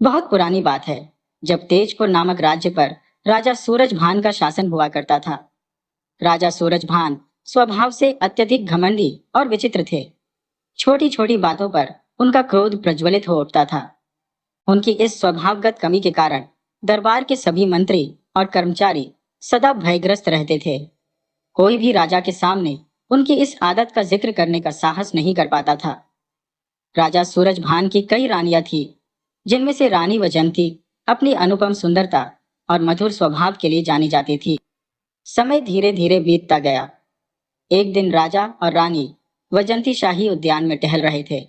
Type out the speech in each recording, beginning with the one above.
बहुत पुरानी बात है, जब तेजपुर नामक राज्य पर राजा सूरजभान का शासन हुआ करता था। राजा सूरजभान स्वभाव से अत्यधिक घमंडी और विचित्र थे। छोटी छोटी बातों पर उनका क्रोध प्रज्वलित हो उठता था। उनकी इस स्वभावगत कमी के कारण दरबार के सभी मंत्री और कर्मचारी सदा भयग्रस्त रहते थे। कोई भी राजा के सामने उनकी इस आदत का जिक्र करने का साहस नहीं कर पाता था। राजा सूरजभान की कई रानियां थी, जिनमें से रानी वजंती अपनी अनुपम सुंदरता और मधुर स्वभाव के लिए जानी जाती थी। समय धीरे धीरे बीतता गया। एक दिन राजा और रानी वजंती शाही उद्यान में टहल रहे थे।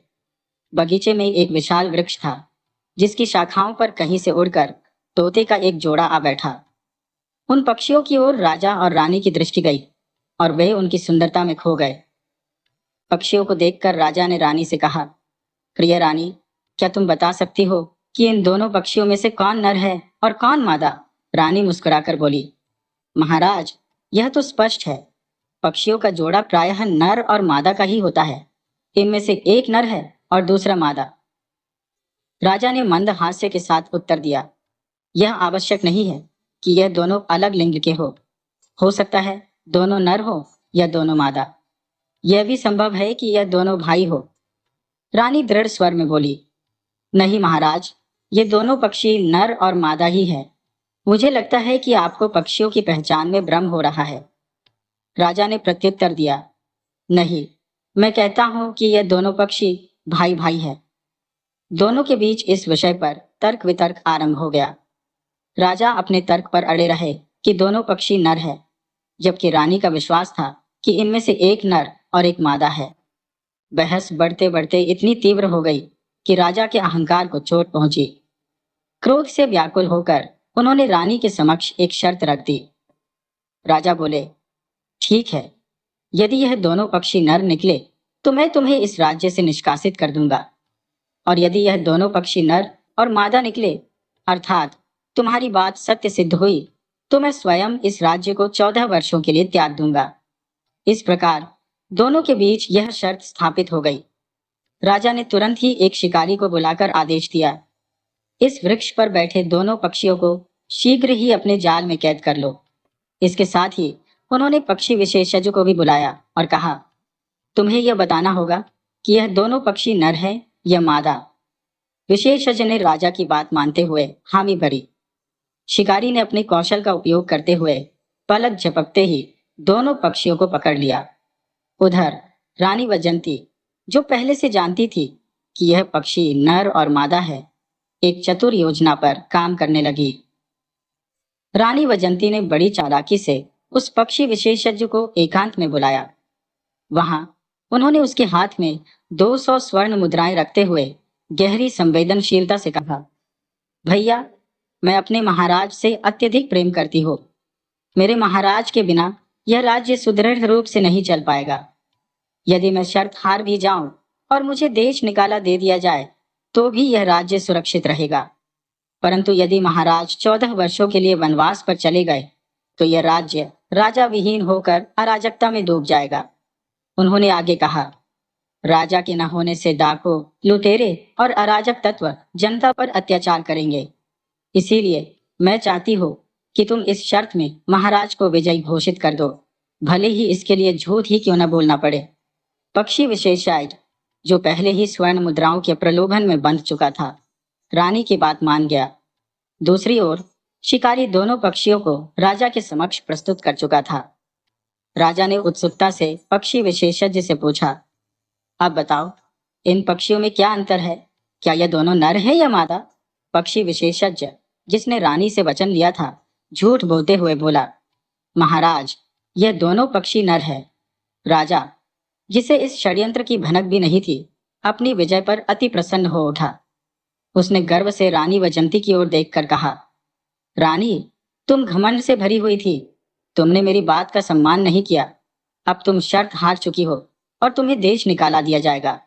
बगीचे में एक विशाल वृक्ष था, जिसकी शाखाओं पर कहीं से उड़कर तोते का एक जोड़ा आ बैठा। उन पक्षियों की ओर राजा और रानी की दृष्टि गई और वे उनकी सुंदरता में खो गए। पक्षियों को देखकर राजा ने रानी से कहा, प्रिय रानी, क्या तुम बता सकती हो कि इन दोनों पक्षियों में से कौन नर है और कौन मादा? रानी मुस्कुराकर बोली, महाराज, यह तो स्पष्ट है। पक्षियों का जोड़ा प्रायः नर और मादा का ही होता है। इनमें से एक नर है और दूसरा मादा। राजा ने मंद हास्य के साथ उत्तर दिया, यह आवश्यक नहीं है कि यह दोनों अलग लिंग के हो सकता है दोनों नर हो या दोनों मादा। यह भी संभव है कि यह दोनों भाई हो। रानी दृढ़ स्वर में बोली, नहीं महाराज, ये दोनों पक्षी नर और मादा ही है। मुझे लगता है कि आपको पक्षियों की पहचान में भ्रम हो रहा है। राजा ने प्रत्युत्तर दिया, नहीं, मैं कहता हूं कि यह दोनों पक्षी भाई भाई है। दोनों के बीच इस विषय पर तर्क वितर्क आरंभ हो गया। राजा अपने तर्क पर अड़े रहे कि दोनों पक्षी नर है, जबकि रानी का विश्वास था कि इनमें से एक नर और एक मादा है। बहस बढ़ते बढ़ते इतनी तीव्र हो गई कि राजा के अहंकार को चोट पहुंची। क्रोध से व्याकुल होकर उन्होंने रानी के समक्ष एक शर्त रख दी। राजा बोले, ठीक है, यदि यह दोनों पक्षी नर निकले तो मैं तुम्हें इस राज्य से निष्कासित कर दूंगा, और यदि यह दोनों पक्षी नर और मादा निकले, अर्थात तुम्हारी बात सत्य सिद्ध हुई, तो मैं स्वयं इस राज्य को 14 वर्षों के लिए त्याग दूंगा। इस प्रकार दोनों के बीच यह शर्त स्थापित हो गई। राजा ने तुरंत ही एक शिकारी को बुलाकर आदेश दिया, इस वृक्ष पर बैठे दोनों पक्षियों को शीघ्र ही अपने जाल में कैद कर लो। इसके साथ ही उन्होंने पक्षी विशेषज्ञ को भी बुलाया और कहा, तुम्हें यह बताना होगा कि यह दोनों पक्षी नर है या मादा। विशेषज्ञ ने राजा की बात मानते हुए हामी भरी। शिकारी ने अपने कौशल का उपयोग करते हुए पलक झपकते ही दोनों पक्षियों को पकड़ लिया। उधर रानी वजंती, जो पहले से जानती थी कि यह पक्षी नर और मादा है, एक चतुर योजना पर काम करने लगी। रानी वजंती ने बड़ी चालाकी से उस पक्षी विशेषज्ञ को एकांत में बुलाया। वहां उन्होंने उसके हाथ में 200 स्वर्ण मुद्राएं रखते हुए गहरी संवेदनशीलता से कहा, भैया, मैं अपने महाराज से अत्यधिक प्रेम करती हूँ। मेरे महाराज के बिना यह राज्य सुदृढ़ रूप से नहीं चल पाएगा। यदि मैं शर्त हार भी जाऊं और मुझे देश निकाला दे दिया जाए तो भी यह राज्य सुरक्षित रहेगा, परंतु यदि महाराज 14 वर्षों के लिए वनवास पर चले गए तो यह राज्य राजा विहीन होकर अराजकता में डूब जाएगा। उन्होंने आगे कहा, राजा के न होने से डाकू, लुटेरे और अराजक तत्व जनता पर अत्याचार करेंगे। इसीलिए मैं चाहती हूँ कि तुम इस शर्त में महाराज को विजयी घोषित कर दो, भले ही इसके लिए झूठ ही क्यों न बोलना पड़े। पक्षी विशेषज्ञ, जो पहले ही स्वर्ण मुद्राओं के प्रलोभन में बंध चुका था, रानी की बात मान गया। दूसरी ओर शिकारी दोनों पक्षियों को राजा के समक्ष प्रस्तुत कर चुका था। राजा ने उत्सुकता से पक्षी विशेषज्ञ से पूछा, अब बताओ, इन पक्षियों में क्या अंतर है? क्या यह दोनों नर है या मादा? पक्षी विशेषज्ञ, जिसने रानी से वचन लिया था, झूठ बोलते हुए बोला, महाराज, यह दोनों पक्षी नर है। राजा, जिसे इस षड्यंत्र की भनक भी नहीं थी, अपनी विजय पर अति प्रसन्न हो उठा। उसने गर्व से रानी वजंती की ओर देखकर कहा, रानी, तुम घमंड से भरी हुई थी। तुमने मेरी बात का सम्मान नहीं किया। अब तुम शर्त हार चुकी हो और तुम्हें देश निकाला दिया जाएगा।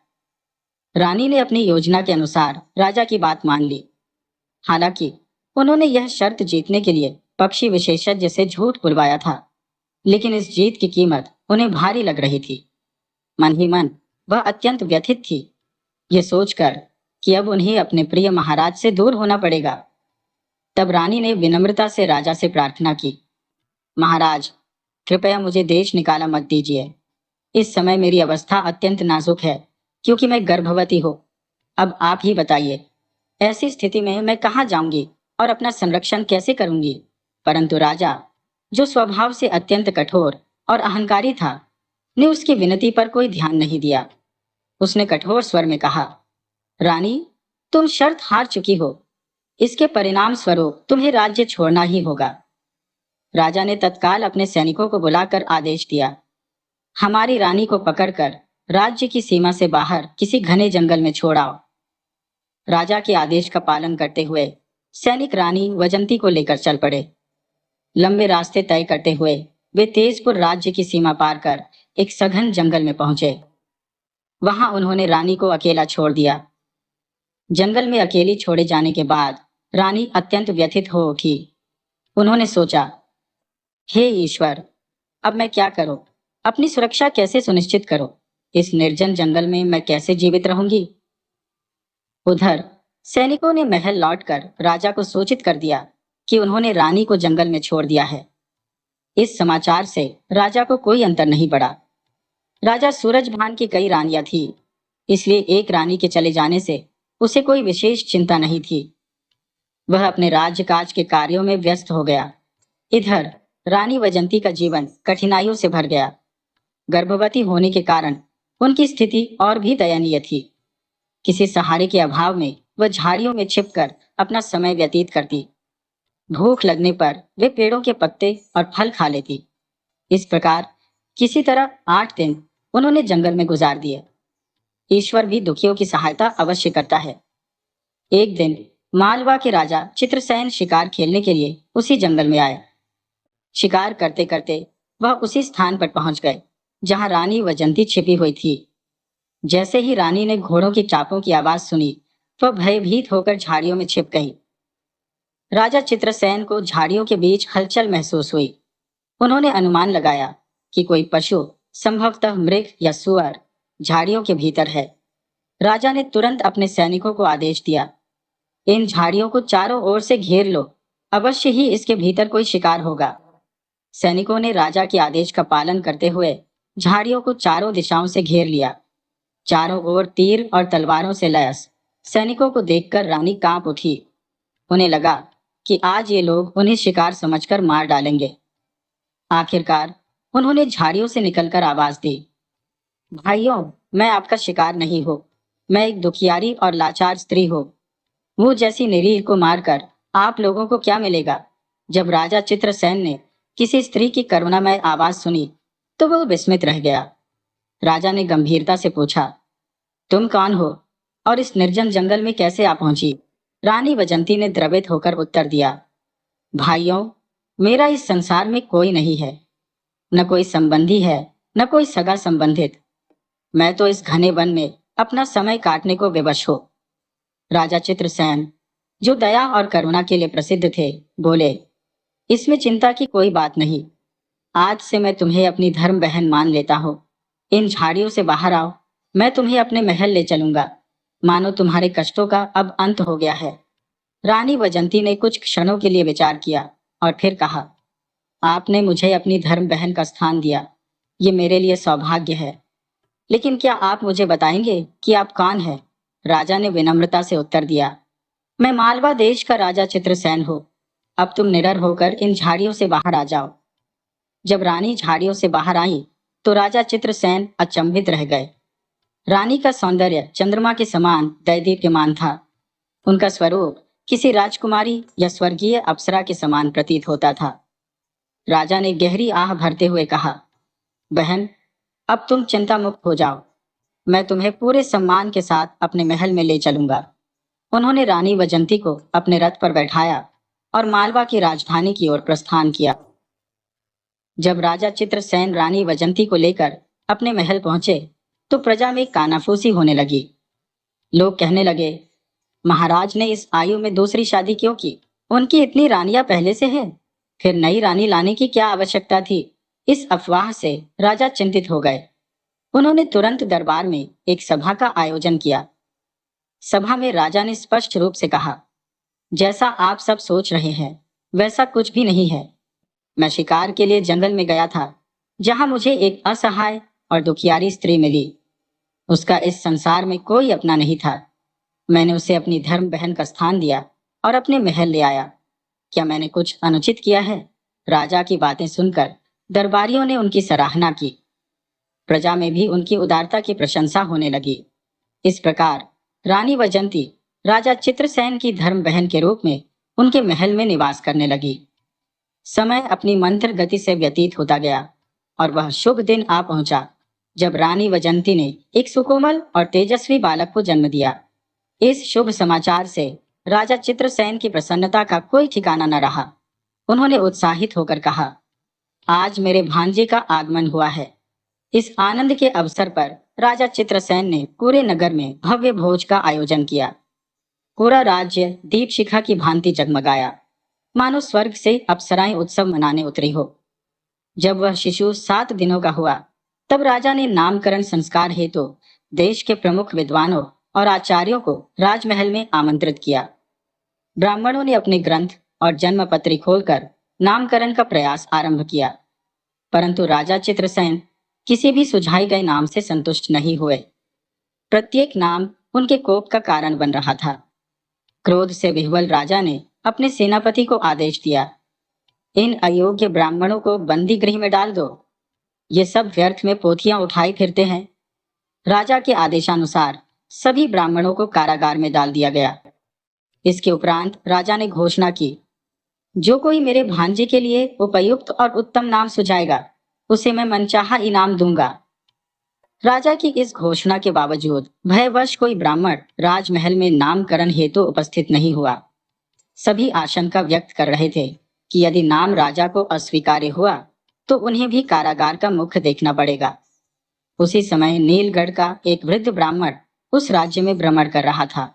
रानी ने अपनी योजना के अनुसार राजा की बात मान ली। हालांकि उन्होंने यह शर्त जीतने के लिए पक्षी विशेषज्ञ से झूठ बुलवाया था, लेकिन इस जीत की कीमत उन्हें भारी लग रही थी। मन ही मन वह अत्यंत व्यथित थी। ये सोचकर कि अब उन्हें अपने प्रिय महाराज से दूर होना पड़ेगा। तब रानी ने विनम्रता से राजा से प्रार्थना की, महाराज, कृपया मुझे देश निकाला मत दीजिए। इस समय मेरी अवस्था अत्यंत नाजुक है, क्योंकि मैं गर्भवती हूँ। अब आप ही बताइए, ऐसी स्थिति में मैं कहाँ जाऊंगी और अपना संरक्षण कैसे करूंगी? परंतु राजा, जो स्वभाव से अत्यंत कठोर और अहंकारी था, ने उसकी विनती पर कोई ध्यान नहीं दिया। उसने कठोर स्वर में कहा, रानी, तुम शर्त हार चुकी हो। इसके परिणाम स्वरूप तुम्हें राज्य छोड़ना ही होगा। राजा ने तत्काल अपने सैनिकों को बुलाकर आदेश दिया, हमारी रानी को पकड़कर राज्य की सीमा से बाहर किसी घने जंगल में छोड़ाओ। राजा के आदेश का पालन करते हुए सैनिक रानी वजंती को लेकर चल पड़े। लंबे रास्ते तय करते हुए वे तेजपुर राज्य की सीमा पार कर एक सघन जंगल में पहुंचे। वहां उन्होंने रानी को अकेला छोड़ दिया। जंगल में अकेली छोड़े जाने के बाद रानी अत्यंत व्यथित हो उठी। उन्होंने सोचा, हे ईश्वर, अब मैं क्या करूं? अपनी सुरक्षा कैसे सुनिश्चित करूं? इस निर्जन जंगल में मैं कैसे जीवित रहूंगी? उधर सैनिकों ने महल लौटकर राजा को सूचित कर दिया कि उन्होंने रानी को जंगल में छोड़ दिया है। इस समाचार से राजा को कोई अंतर नहीं पड़ा। राजा सूरजभान की कई रानियां थी, इसलिए एक रानी के चले जाने से उसे कोई विशेष चिंता नहीं थी। वह अपने राज्यकाज के कार्यों में व्यस्त हो गया। इधर रानी वजंती का जीवन कठिनाइयों से भर गया। गर्भवती होने के कारण उनकी स्थिति और भी दयनीय थी। किसी सहारे के अभाव में वह झाड़ियों में छिपकर अपना समय व्यतीत करती। भूख लगने पर वे पेड़ों के पत्ते और फल खा लेती। इस प्रकार किसी तरह 8 दिन उन्होंने जंगल में गुजार दिए। ईश्वर भी दुखियों की सहायता अवश्य करता है। एक दिन मालवा के राजा चित्रसेन शिकार खेलने के लिए उसी जंगल में आए। शिकार करते करते वह उसी स्थान पर पहुंच गए जहां रानी वजंती छिपी हुई थी। जैसे ही रानी ने घोड़ों की चापों की आवाज सुनी, वह भयभीत होकर झाड़ियों में छिप गई। राजा चित्रसेन को झाड़ियों के बीच हलचल महसूस हुई। उन्होंने अनुमान लगाया कि कोई पशु, संभवतः मृग या सुअर, झाड़ियों के भीतर है। राजा ने तुरंत अपने सैनिकों को आदेश दिया, इन झाड़ियों को चारों ओर से घेर लो, अवश्य ही इसके भीतर कोई शिकार होगा। सैनिकों ने राजा के आदेश का पालन करते हुए झाड़ियों को चारों दिशाओं से घेर लिया। चारों ओर तीर और तलवारों से लैस सैनिकों को देखकर रानी कांप उठी। उन्हें लगा कि आज ये लोग उन्हें शिकार समझकर मार डालेंगे। आखिरकार उन्होंने झाड़ियों से निकलकर आवाज दी, भाइयों, मैं आपका शिकार नहीं हूं। मैं एक दुखियारी और लाचार स्त्री हूं। वो जैसी निरीह को मारकर आप लोगों को क्या मिलेगा? जब राजा चित्रसेन ने किसी स्त्री की करुणामय आवाज सुनी तो वह विस्मित रह गया। राजा ने गंभीरता से पूछा, तुम कौन हो और इस निर्जन जंगल में कैसे आ पहुंची? रानी वजंती ने द्रवित होकर उत्तर दिया, भाइयों, मेरा इस संसार में कोई नहीं है। न कोई संबंधी है, न कोई सगा संबंधित। मैं तो इस घने वन में अपना समय काटने को विवश हूं। राजा चित्रसेन, जो दया और करुणा के लिए प्रसिद्ध थे, बोले, इसमें चिंता की कोई बात नहीं। आज से मैं तुम्हें अपनी धर्म बहन मान लेता हूं। इन झाड़ियों से बाहर आओ, मैं तुम्हें अपने महल ले चलूंगा। मानो तुम्हारे कष्टों का अब अंत हो गया है। रानी वजंती ने कुछ क्षणों के लिए विचार किया और फिर कहा, आपने मुझे अपनी धर्म बहन का स्थान दिया, ये मेरे लिए सौभाग्य है। लेकिन क्या आप मुझे बताएंगे कि आप कौन हैं? राजा ने विनम्रता से उत्तर दिया, मैं मालवा देश का राजा चित्रसेन हूँ। अब तुम निडर होकर इन झाड़ियों से बाहर आ जाओ। जब रानी झाड़ियों से बाहर आई तो राजा चित्रसेन अचंभित रह गए। रानी का सौंदर्य चंद्रमा के समान दैदीप्यमान था। उनका स्वरूप किसी राजकुमारी या स्वर्गीय अप्सरा के समान प्रतीत होता था। राजा ने गहरी आह भरते हुए कहा, बहन, अब तुम चिंता मुक्त हो जाओ। मैं तुम्हें पूरे सम्मान के साथ अपने महल में ले चलूंगा। उन्होंने रानी वजंती को अपने रथ पर बैठाया और मालवा की राजधानी की ओर प्रस्थान किया। जब राजा चित्रसेन रानी वजंती को लेकर अपने महल पहुंचे तो प्रजा में कानाफूसी होने लगी। लोग कहने लगे, महाराज ने इस आयु में दूसरी शादी क्यों की? उनकी इतनी रानियां पहले से हैं, फिर नई रानी लाने की क्या आवश्यकता थी? इस अफवाह से राजा चिंतित हो गए। उन्होंने तुरंत दरबार में एक सभा का आयोजन किया। सभा में राजा ने स्पष्ट रूप से कहा, जैसा आप सब सोच रहे हैं वैसा कुछ भी नहीं है। मैं शिकार के लिए जंगल में गया था, जहां मुझे एक असहाय और दुखियारी स्त्री मिली। उसका इस संसार में कोई अपना नहीं था। मैंने उसे अपनी धर्म बहन का स्थान दिया और अपने महल ले आया। क्या मैंने कुछ अनुचित किया है? राजा की बातें सुनकर दरबारियों ने उनकी सराहना की। प्रजा में भी उनकी उदारता की प्रशंसा होने लगी। इस प्रकार रानी वजंती राजा चित्रसेन की धर्म बहन के रूप में उनके महल में निवास करने लगी। समय अपनी मंत्र गति से व्यतीत होता गया और वह शुभ दिन आ पहुंचा जब रानी वजंती ने एक सुकोमल और तेजस्वी बालक को जन्म दिया। इस शुभ समाचार से राजा चित्रसेन की प्रसन्नता का कोई ठिकाना न रहा। उन्होंने उत्साहित होकर कहा, आज मेरे भांजे का आगमन हुआ है। इस आनंद के अवसर पर राजा चित्रसेन ने पूरे नगर में भव्य भोज का आयोजन किया। पूरा राज्य दीप शिखा की भांति जगमगाया, मानो स्वर्ग से अप्सराएं उत्सव मनाने उतरी हो। जब वह शिशु 7 दिनों का हुआ, तब राजा ने नामकरण संस्कार हेतु देश के प्रमुख विद्वानों और आचार्यों को राजमहल में आमंत्रित किया। ब्राह्मणों ने अपने ग्रंथ और जन्म पत्री खोलकर नामकरण का प्रयास आरंभ किया, परंतु राजा चित्रसेन किसी भी सुझाए गए नाम से संतुष्ट नहीं हुए। प्रत्येक नाम उनके कोप का कारण बन रहा था। क्रोध से विह्वल राजा ने अपने सेनापति को आदेश दिया, इन अयोग्य ब्राह्मणों को बंदी गृह में डाल दो। ये सब व्यर्थ में पोथियां उठाई फिरते हैं। राजा के आदेशानुसार सभी ब्राह्मणों को कारागार में डाल दिया गया। इसके उपरांत राजा ने घोषणा की, जो कोई मेरे भांजे के लिए उपयुक्त और उत्तम नाम सुझाएगा उसे मैं मनचाहा इनाम दूंगा। राजा की इस घोषणा के बावजूद भयवश कोई ब्राह्मण राजमहल में नामकरण हेतु उपस्थित नहीं हुआ। सभी आशंका व्यक्त कर रहे थे कि यदि नाम राजा को अस्वीकार्य हुआ तो उन्हें भी कारागार का मुख देखना पड़ेगा। उसी समय नीलगढ़ का एक वृद्ध ब्राह्मण उस राज्य में भ्रमण कर रहा था।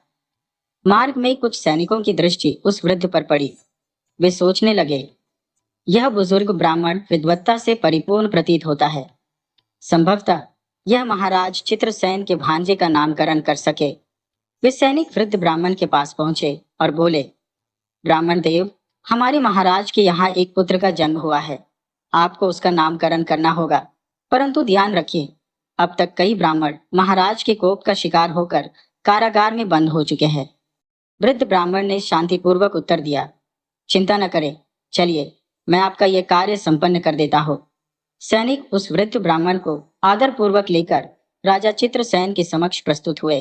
मार्ग में कुछ सैनिकों की दृष्टि उस वृद्ध पर पड़ी। वे सोचने लगे, यह बुजुर्ग ब्राह्मण विद्वत्ता से परिपूर्ण प्रतीत होता है। संभवतः यह महाराज चित्रसेन के भांजे का नामकरण कर सके। वे सैनिक वृद्ध ब्राह्मण के पास पहुंचे और बोले, ब्राह्मण देव, हमारे महाराज के यहाँ एक पुत्र का जन्म हुआ है। आपको उसका नामकरण करना होगा, परंतु ध्यान रखिए, अब तक कई ब्राह्मण महाराज के कोप का शिकार होकर कारागार में बंद हो चुके हैं। वृद्ध ब्राह्मण ने शांतिपूर्वक उत्तर दिया, चिंता न करें, चलिए मैं आपका यह कार्य संपन्न कर देता हूँ। सैनिक उस वृद्ध ब्राह्मण को आदर पूर्वक लेकर राजा चित्रसेन के समक्ष प्रस्तुत हुए।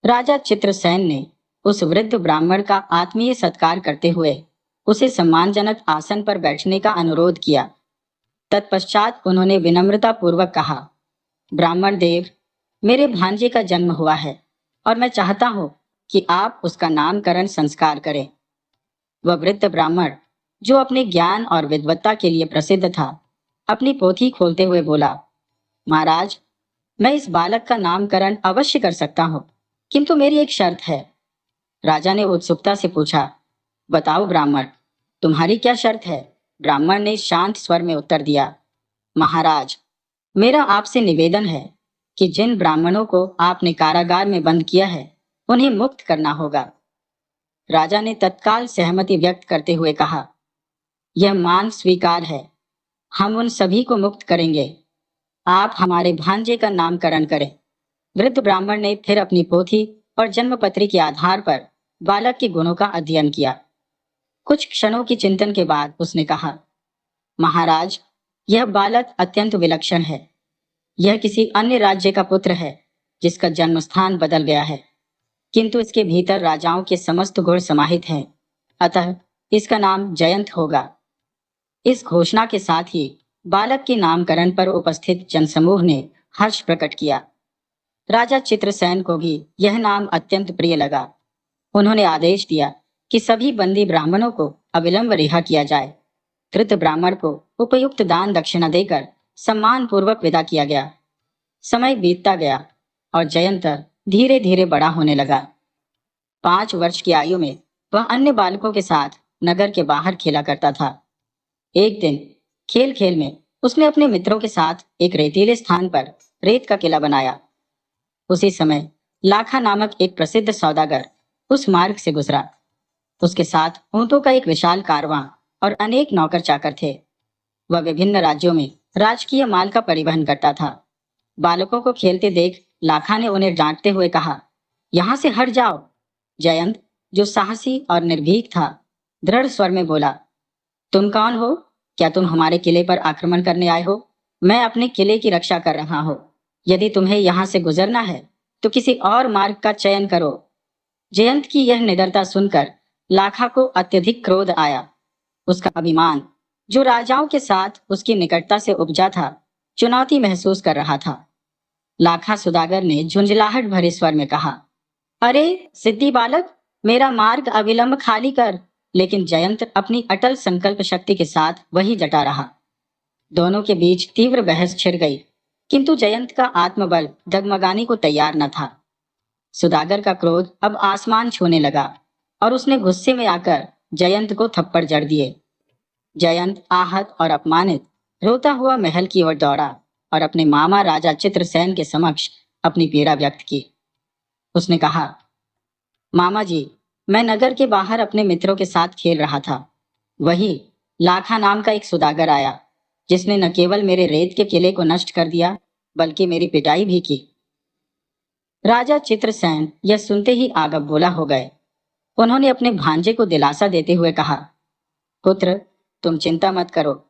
राजा चित्रसेन ने उस वृद्ध ब्राह्मण का आत्मीय सत्कार करते हुए उसे सम्मानजनक आसन पर बैठने का अनुरोध किया। तत्पश्चात उन्होंने विनम्रता पूर्वक कहा, ब्राह्मण देव, मेरे भांजे का जन्म हुआ है और मैं चाहता हूं कि आप उसका नामकरण संस्कार करें। वह वृद्ध ब्राह्मण, जो अपने ज्ञान और विद्वत्ता के लिए प्रसिद्ध था, अपनी पोथी खोलते हुए बोला, महाराज, मैं इस बालक का नामकरण अवश्य कर सकता हूँ, किंतु मेरी एक शर्त है। राजा ने उत्सुकता से पूछा, बताओ ब्राह्मण, तुम्हारी क्या शर्त है? ब्राह्मण ने शांत स्वर में उत्तर दिया, महाराज, मेरा आपसे निवेदन है कि जिन ब्राह्मणों को आपने कारागार में बंद किया है उन्हें मुक्त करना होगा। राजा ने तत्काल सहमति व्यक्त करते हुए कहा, यह मान स्वीकार है, हम उन सभी को मुक्त करेंगे। आप हमारे भांजे का नामकरण करें। वृद्ध ब्राह्मण ने फिर अपनी पोथी और जन्मपत्री के आधार पर बालक के गुणों का अध्ययन किया। कुछ क्षणों की चिंतन के बाद उसने कहा, महाराज, यह बालक अत्यंत विलक्षण है। यह किसी अन्य राज्य का पुत्र है जिसका जन्म स्थान बदल गया है, किंतु इसके भीतर राजाओं के समस्त गुण समाहित हैं। अतः इसका नाम जयंत होगा। इस घोषणा के साथ ही बालक के नामकरण पर उपस्थित जनसमूह ने हर्ष प्रकट किया। राजा चित्रसेन को भी यह नाम अत्यंत प्रिय लगा। उन्होंने आदेश दिया कि सभी बंदी ब्राह्मणों को अविलंब रिहा किया जाए। कृत ब्राह्मण को उपयुक्त दान दक्षिणा देकर सम्मान पूर्वक विदा किया गया। समय बीतता गया और जयंत धीरे धीरे बड़ा होने लगा। 5 वर्ष की आयु में वह अन्य बालकों के साथ नगर के बाहर खेला करता था। एक दिन खेल खेल में उसने अपने मित्रों के साथ एक रेतीले स्थान पर रेत का किला बनाया। उसी समय लाखा नामक एक प्रसिद्ध सौदागर उस मार्ग से गुजरा। उसके साथ ऊंटों का एक विशाल कारवां और अनेक नौकर चाकर थे। वह विभिन्न राज्यों में राजकीय माल का परिवहन करता था। बालकों को खेलते देख लाखा ने उन्हें डांटते हुए कहा, यहाँ से हट जाओ। जयंत, जो साहसी और निर्भीक था, दृढ़ स्वर में बोला, तुम कौन हो? क्या तुम हमारे किले पर आक्रमण करने आए हो? मैं अपने किले की रक्षा कर रहा हूं। यदि तुम्हें यहाँ से गुजरना है तो किसी और मार्ग का चयन करो। जयंत की यह निडरता सुनकर लाखा को अत्यधिक क्रोध आया। उसका अभिमान, जो राजाओं के साथ उसकी निकटता से उपजा था, चुनौती महसूस कर रहा था। लाखा सुदागर ने झुंझलाहट भरे स्वर में कहा, अरे सिद्धि बालक, मेरा मार्ग अविलंब खाली कर। लेकिन जयंत अपनी अटल संकल्प शक्ति के साथ वही डटा रहा। दोनों के बीच तीव्र बहस छिड़ गई, किंतु जयंत का आत्मबल डगमगाने को तैयार न था। सुदागर का क्रोध अब आसमान छूने लगा और उसने गुस्से में आकर जयंत को थप्पड़ जड़ दिए। जयंत आहत और अपमानित रोता हुआ महल की ओर दौड़ा और अपने मामा राजा चित्रसेन के समक्ष अपनी पीड़ा व्यक्त की। उसने कहा, मामा जी, मैं नगर के बाहर अपने मित्रों के साथ खेल रहा था। वही लाखा नाम का एक सुदागर आया, जिसने न केवल मेरे रेत के किले को नष्ट कर दिया, बल्कि मेरी पिटाई भी की। राजा चित्रसेन यह सुनते ही आग बबूला हो गए। उन्होंने अपने भांजे को दिलासा देते हुए कहा, पुत्र, तुम चिंता मत करो।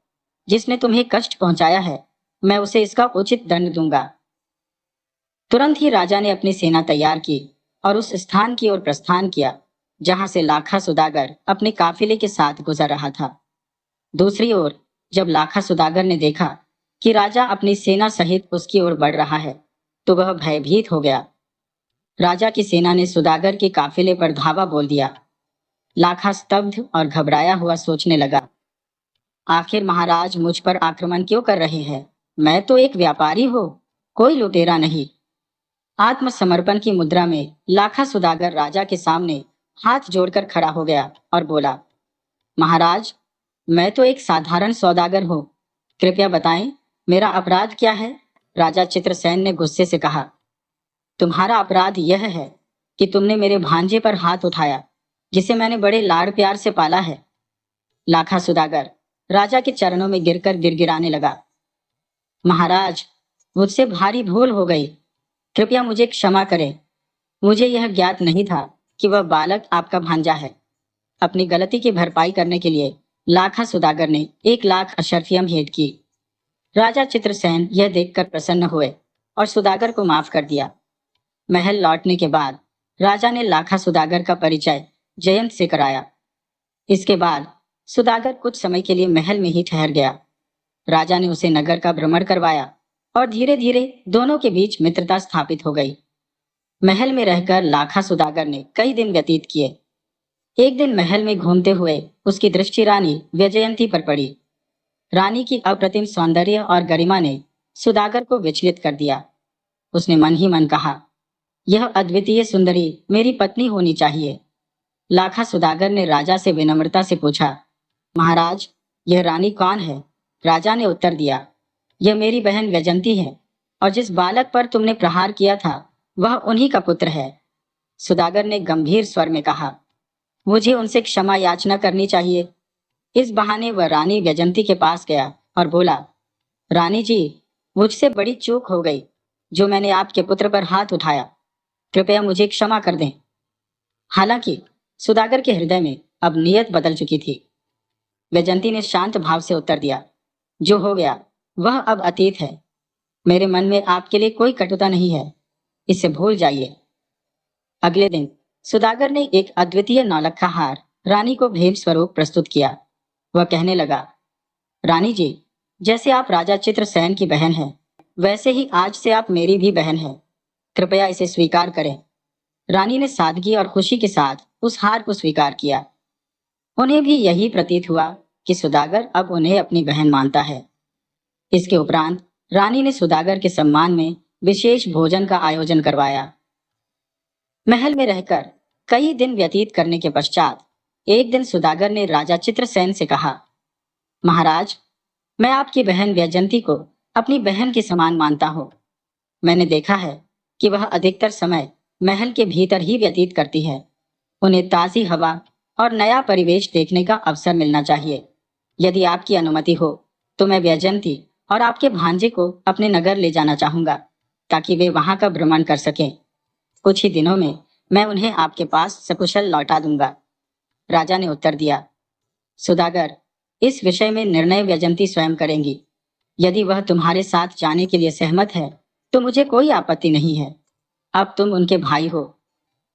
जिसने तुम्हें कष्ट पहुंचाया है, मैं उसे इसका उचित दंड दूंगा। तुरंत ही राजा ने अपनी सेना तैयार की और उस स्थान की ओर प्रस्थान किया जहां से लाखा सुदागर अपने काफिले के साथ गुजर रहा था। दूसरी ओर जब लाखा सुदागर ने देखा कि राजा अपनी सेना सहित उसकी ओर बढ़ रहा है, तो वह भयभीत हो गया। राजा की सेना ने सुदागर के काफिले पर धावा बोल दिया। लाखा स्तब्ध और घबराया हुआ सोचने लगा, आखिर महाराज मुझ पर आक्रमण क्यों कर रहे हैं? मैं तो एक व्यापारी हूँ, कोई लुटेरा नहीं। आत्मसमर्पण की मुद्रा में लाखा सुदागर राजा के सामने हाथ जोड़कर खड़ा हो गया और बोला, महाराज, मैं तो एक साधारण सौदागर हूँ। कृपया बताएं, मेरा अपराध क्या है? राजा चित्रसेन ने गुस्से से कहा, तुम्हारा अपराध यह है कि तुमने मेरे भांजे पर हाथ उठाया, जिसे मैंने बड़े लाड़ प्यार से पाला है। लाखा सुदागर राजा के चरणों में गिरकर गिड़गिड़ाने लगा, महाराज, मुझसे भारी भूल हो गई। कृपया मुझे क्षमा करें। मुझे यह ज्ञात नहीं था कि वह बालक आपका भांजा है। अपनी गलती की भरपाई करने के लिए लाखा सुदागर ने 1 लाख अशर्फियम भेंट की। राजा चित्रसेन यह देखकर प्रसन्न हुए और सुदागर को माफ कर दिया। महल लौटने के बाद राजा ने लाखा सुदागर का परिचय जयंत से कराया। इसके बाद सुदागर कुछ समय के लिए महल में ही ठहर गया। राजा ने उसे नगर का भ्रमण करवाया और धीरे धीरे दोनों के बीच मित्रता स्थापित हो गई। महल में रहकर लाखा सुदागर ने कई दिन व्यतीत किए। एक दिन महल में घूमते हुए उसकी दृष्टि रानी वैजयंती पर पड़ी। रानी की अप्रतिम सौंदर्य और गरिमा ने सुदागर को विचलित कर दिया। उसने मन ही मन कहा, यह अद्वितीय सुंदरी मेरी पत्नी होनी चाहिए। लाखा सुदागर ने राजा से विनम्रता से पूछा, महाराज, यह रानी कौन है? राजा ने उत्तर दिया, यह मेरी बहन वैजंती है, और जिस बालक पर तुमने प्रहार किया था वह उन्हीं का पुत्र है। सुदागर ने गंभीर स्वर में कहा, मुझे उनसे क्षमा याचना करनी चाहिए। इस बहाने वह रानी वैजंती के पास गया और बोला, रानी जी, मुझसे बड़ी चूक हो गई जो मैंने आपके पुत्र पर हाथ उठाया। कृपया मुझे क्षमा कर दें। हालांकि सुदागर के हृदय में अब नीयत बदल चुकी थी। वैजंती ने शांत भाव से उत्तर दिया, जो हो गया वह अब अतीत है। मेरे मन में आपके लिए कोई कटुता नहीं है, इसे भूल जाइए। अगले दिन सुदागर ने एक अद्वितीय नौलखा हार रानी को भेंट स्वरूप प्रस्तुत किया। वह कहने लगा, रानी जी, जैसे आप राजा चित्रसेन की बहन हैं, वैसे ही आज से आप मेरी भी बहन हैं। कृपया इसे स्वीकार करें। रानी ने सादगी और खुशी के साथ उस हार को स्वीकार किया। उन्हें भी यही प्रतीत हुआ कि सुदागर अब उन्हें अपनी बहन मानता है। इसके उपरांत रानी ने सुदागर के सम्मान में विशेष भोजन का आयोजन करवाया। महल में रहकर कई दिन व्यतीत करने के पश्चात एक दिन सुदागर ने राजा चित्रसेन से कहा, महाराज, मैं आपकी बहन वैजंती को अपनी बहन के समान मानता हूँ। मैंने देखा है कि वह अधिकतर समय महल के भीतर ही व्यतीत करती है। उन्हें ताज़ी हवा और नया परिवेश देखने का अवसर मिलना चाहिए। यदि आपकी अनुमति हो तो मैं वैजयंती और आपके भांजे को अपने नगर ले जाना चाहूंगा, ताकि वे वहां का भ्रमण कर सकें। कुछ ही दिनों में मैं उन्हें आपके पास सकुशल लौटा दूंगा। राजा ने उत्तर दिया, सुदागर, इस विषय में निर्णय वैजयंती स्वयं करेंगी। यदि वह तुम्हारे साथ जाने के लिए सहमत है तो मुझे कोई आपत्ति नहीं है। अब तुम उनके भाई हो।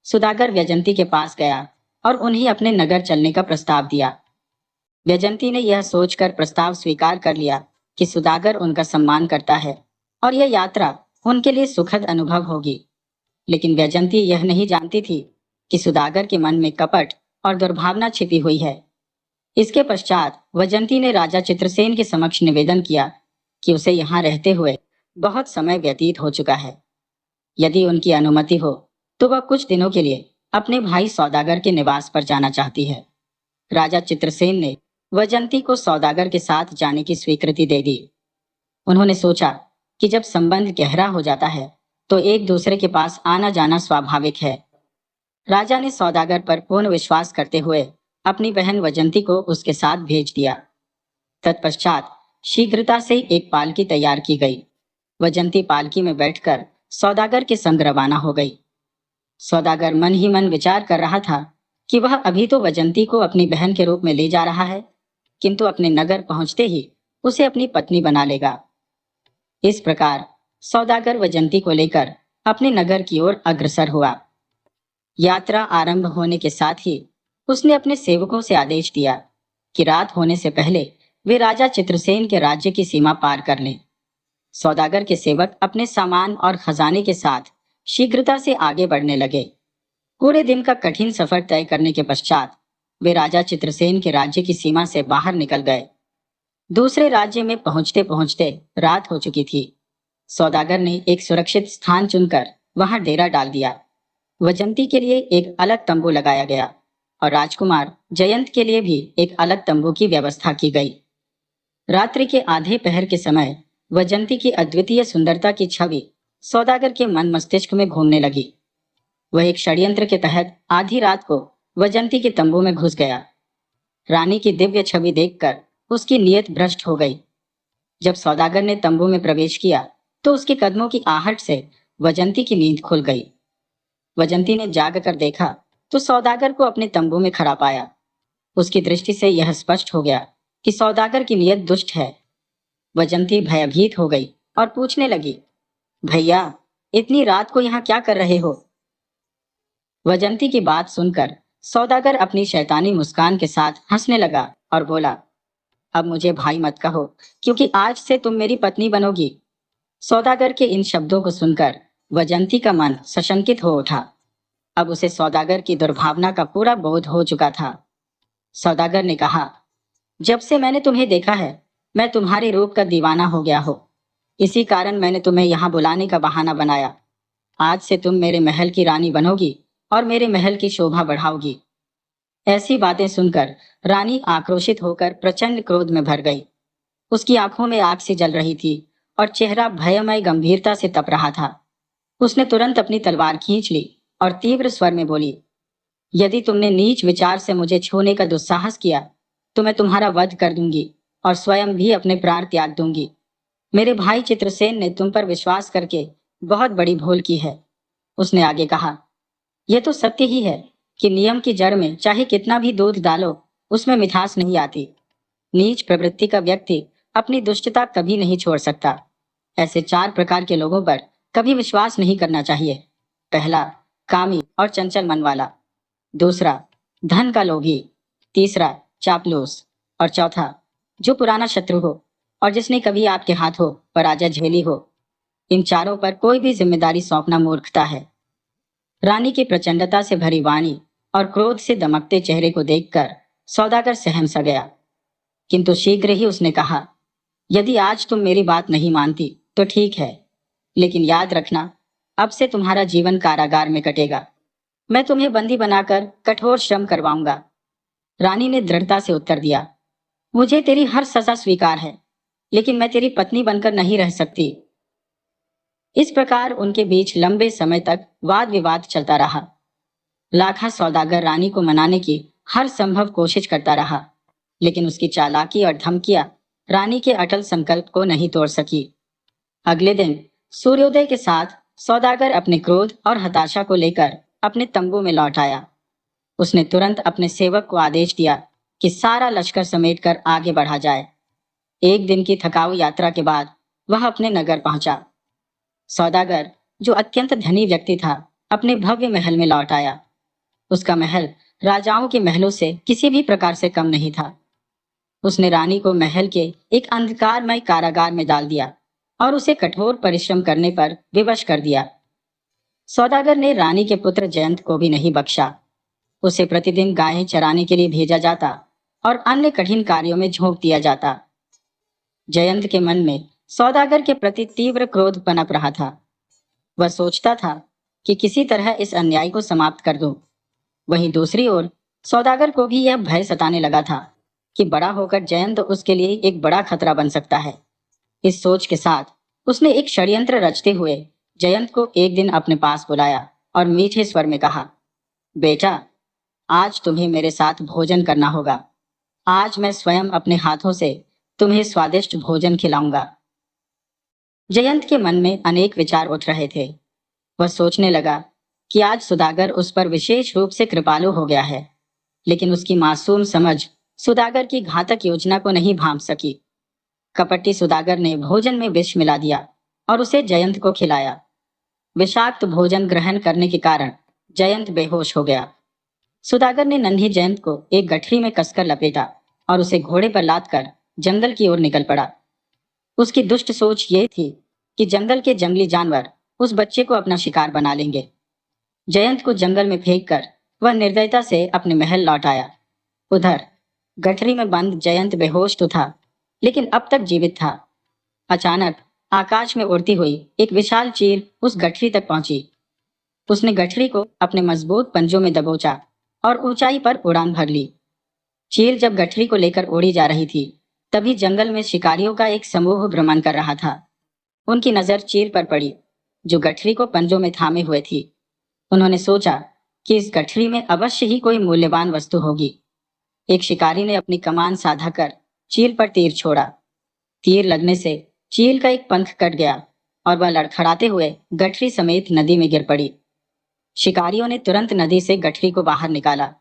सुदागर वैजयंती के पास गया और उन्हें अपने नगर चलने का प्रस्ताव दिया। वैजयंती ने यह सोचकर प्रस्ताव स्वीकार कर लिया कि सुदागर उनका सम्मान करता है और यह यात्रा उनके लिए सुखद अनुभव होगी। लेकिन वैजयंती यह नहीं जानती थी कि सुदागर के मन में कपट और दुर्भावना छिपी हुई है। इसके पश्चात वैजयंती ने राजा चित्रसेन के समक्ष निवेदन किया कि उसे यहाँ रहते हुए बहुत समय व्यतीत हो चुका है। यदि उनकी अनुमति हो तो वह कुछ दिनों के लिए अपने भाई सौदागर के निवास पर जाना चाहती है। राजा चित्रसेन ने वैजयंती को सौदागर के साथ जाने की स्वीकृति दे दी। उन्होंने सोचा कि जब संबंध गहरा हो जाता है तो एक दूसरे के पास आना जाना स्वाभाविक है। राजा ने सौदागर पर पूर्ण विश्वास करते हुए अपनी बहन वैजयंती को उसके साथ भेज दिया। तत्पश्चात शीघ्रता से एक पालकी तैयार की गई। वैजयंती पालकी में बैठकर सौदागर के संग रवाना हो गई। सौदागर मन ही मन विचार कर रहा था कि वह अभी तो वैजयंती को अपनी बहन के रूप में ले जा रहा है, किंतु अपने नगर पहुंचते ही उसे अपनी पत्नी बना लेगा। इस प्रकार सौदागर वैजयंती को लेकर अपने नगर की ओर अग्रसर हुआ। यात्रा आरंभ होने के साथ ही उसने अपने सेवकों से आदेश दिया कि रात होने से पहले वे राजा चित्रसेन के राज्य की सीमा पार कर लें। सौदागर के सेवक अपने सामान और खजाने के साथ शीघ्रता से आगे बढ़ने लगे। पूरे दिन का कठिन सफर तय करने के पश्चात वे राजा चित्रसेन के राज्य की सीमा से बाहर निकल गए। दूसरे राज्य में पहुंचते पहुंचते रात हो चुकी थी। सौदागर ने एक सुरक्षित स्थान चुनकर वहां डेरा डाल दिया। वैजयंती के लिए एक अलग तंबू लगाया गया और राजकुमार जयंत के लिए भी एक अलग तंबू की व्यवस्था की गई। रात्रि के आधे पहर के समय वैजयंती की अद्वितीय सुंदरता की छवि सौदागर के मन मस्तिष्क में घूमने लगी। वह एक षड्यंत्र के तहत आधी रात को वैजयंती के तंबू में घुस गया। रानी की दिव्य छवि देखकर उसकी नीयत भ्रष्ट हो गई। जब सौदागर ने तंबू में प्रवेश किया तो उसके कदमों की आहट से वैजयंती की नींद खुल गई। वैजयंती ने जाग कर देखा तो सौदागर को अपने तंबू में खड़ा पाया। उसकी दृष्टि से यह स्पष्ट हो गया कि सौदागर की नीयत दुष्ट है। वैजयंती भयभीत हो गई और पूछने लगी, भैया, इतनी रात को यहाँ क्या कर रहे हो? वैजयंती की बात सुनकर सौदागर अपनी शैतानी मुस्कान के साथ हंसने लगा और बोला, अब मुझे भाई मत कहो, क्योंकि आज से तुम मेरी पत्नी बनोगी। सौदागर के इन शब्दों को सुनकर वैजयंती का मन सशंकित हो उठा। अब उसे सौदागर की दुर्भावना का पूरा बोध हो चुका था। सौदागर ने कहा, जब से मैंने तुम्हें देखा है मैं तुम्हारे रूप का दीवाना हो गया हो। इसी कारण मैंने तुम्हें यहाँ बुलाने का बहाना बनाया। आज से तुम मेरे महल की रानी बनोगी और मेरे महल की शोभा बढ़ाओगी। ऐसी बातें सुनकर रानी आक्रोशित होकर प्रचंड क्रोध में भर गई। उसकी आंखों में आग सी जल रही थी और चेहरा भयमय गंभीरता से तप रहा था। उसने तुरंत अपनी तलवार खींच ली और तीव्र स्वर में बोली, यदि तुमने नीच विचार से मुझे छूने का दुस्साहस किया तो मैं तुम्हारा वध कर दूंगी और स्वयं भी अपने प्राण त्याग दूंगी। मेरे भाई चित्रसेन ने तुम पर विश्वास करके बहुत बड़ी भूल की है। उसने आगे कहा, यह तो सत्य ही है कि नियम की जड़ में चाहे कितना भी दूध डालो उसमें मिठास नहीं आती। नीच प्रवृत्ति का व्यक्ति अपनी दुष्टता कभी नहीं छोड़ सकता। ऐसे 4 प्रकार के लोगों पर कभी विश्वास नहीं करना चाहिए। पहला, कामी और चंचल मन वाला। दूसरा, धन का लोभी। तीसरा, चापलूस। और चौथा, जो पुराना शत्रु हो और जिसने कभी आपके हाथों पराजय झेली हो। इन चारों पर कोई भी जिम्मेदारी सौंपना मूर्खता है। रानी की प्रचंडता से भरी वाणी और क्रोध से दमकते चेहरे को देखकर सौदागर सहम सा गया, किंतु शीघ्र ही उसने कहा, यदि आज तुम मेरी बात नहीं मानती तो ठीक है, लेकिन याद रखना, अब से तुम्हारा जीवन कारागार में कटेगा। मैं तुम्हें बंदी बनाकर कठोर श्रम करवाऊंगा। रानी ने दृढ़ता से उत्तर दिया, मुझे तेरी हर सजा स्वीकार है, लेकिन मैं तेरी पत्नी बनकर नहीं रह सकती। इस प्रकार उनके बीच लंबे समय तक वाद विवाद चलता रहा। लाखा सौदागर रानी को मनाने की हर संभव कोशिश करता रहा, लेकिन उसकी चालाकी और धमकियां रानी के अटल संकल्प को नहीं तोड़ सकी। अगले दिन सूर्योदय के साथ सौदागर अपने क्रोध और हताशा को लेकर अपने तंबू में लौट आया। उसने तुरंत अपने सेवक को आदेश दिया कि सारा लश्कर समेटकर आगे बढ़ा जाए। एक दिन की थकाऊ यात्रा के बाद वह अपने नगर पहुंचा। सौदागर, जो अत्यंत धनी व्यक्ति था, अपने भव्य महल में लौट आया। उसका महल राजाओं के महलों से किसी भी प्रकार से कम नहीं था। उसने रानी को महल के एक अंधकारमय कारागार में डाल दिया और उसे कठोर परिश्रम करने पर विवश कर दिया। सौदागर ने रानी के पुत्र जयंत को भी नहीं बख्शा। उसे प्रतिदिन गायें चराने के लिए भेजा जाता और अन्य कठिन कार्यों में झोंक दिया जाता। जयंत के मन में सौदागर के प्रति तीव्र क्रोध पनप रहा था। वह सोचता था कि किसी तरह इस अन्याय को समाप्त कर दूं। वहीं दूसरी ओर सौदागर को भी यह भय सताने लगा था कि बड़ा होकर जयंत उसके लिए एक बड़ा खतरा बन सकता है। इस सोच के साथ उसने एक षड्यंत्र रचते हुए जयंत को एक दिन अपने पास बुलाया और मीठे स्वर में कहा, बेटा, आज तुम्हें मेरे साथ भोजन करना होगा। आज मैं स्वयं अपने हाथों से तुम्हें स्वादिष्ट भोजन खिलाऊंगा। जयंत के मन में अनेक विचार उठ रहे थे। वह सोचने लगा कि आज सुदागर उस पर विशेष रूप से कृपालु हो गया है, लेकिन उसकी मासूम समझ सुदागर की घातक योजना को नहीं भांप सकी। कपटी सुदागर ने भोजन में विष मिला दिया और उसे जयंत को खिलाया। विषाक्त भोजन ग्रहण करने के कारण जयंत बेहोश हो गया। सुदागर ने नन्हे जयंत को एक गठरी में कसकर लपेटा और उसे घोड़े पर लादकर जंगल की ओर निकल पड़ा। उसकी दुष्ट सोच ये थी कि जंगल के जंगली जानवर उस बच्चे को अपना शिकार बना लेंगे। जयंत को जंगल में फेंककर वह निर्दयता से अपने महल लौट आया। उधर गठरी में बंद जयंत बेहोश तो था, लेकिन अब तक जीवित था। अचानक आकाश में उड़ती हुई एक विशाल चील उस गठरी तक पहुंची। उसने गठरी को अपने मजबूत पंजों में दबोचा और ऊंचाई पर उड़ान भर ली। चील जब गठरी को लेकर उड़ी जा रही थी, तभी जंगल में शिकारियों का एक समूह भ्रमण कर रहा था। उनकी नजर चील पर पड़ी, जो गठरी को पंजों में थामे हुए थी। उन्होंने सोचा कि इस गठरी में अवश्य ही कोई मूल्यवान वस्तु होगी। एक शिकारी ने अपनी कमान साधा कर चील पर तीर छोड़ा। तीर लगने से चील का एक पंख कट गया और वह लड़खड़ाते हुए गठरी समेत नदी में गिर पड़ी। शिकारियों ने तुरंत नदी से गठरी को बाहर निकाला।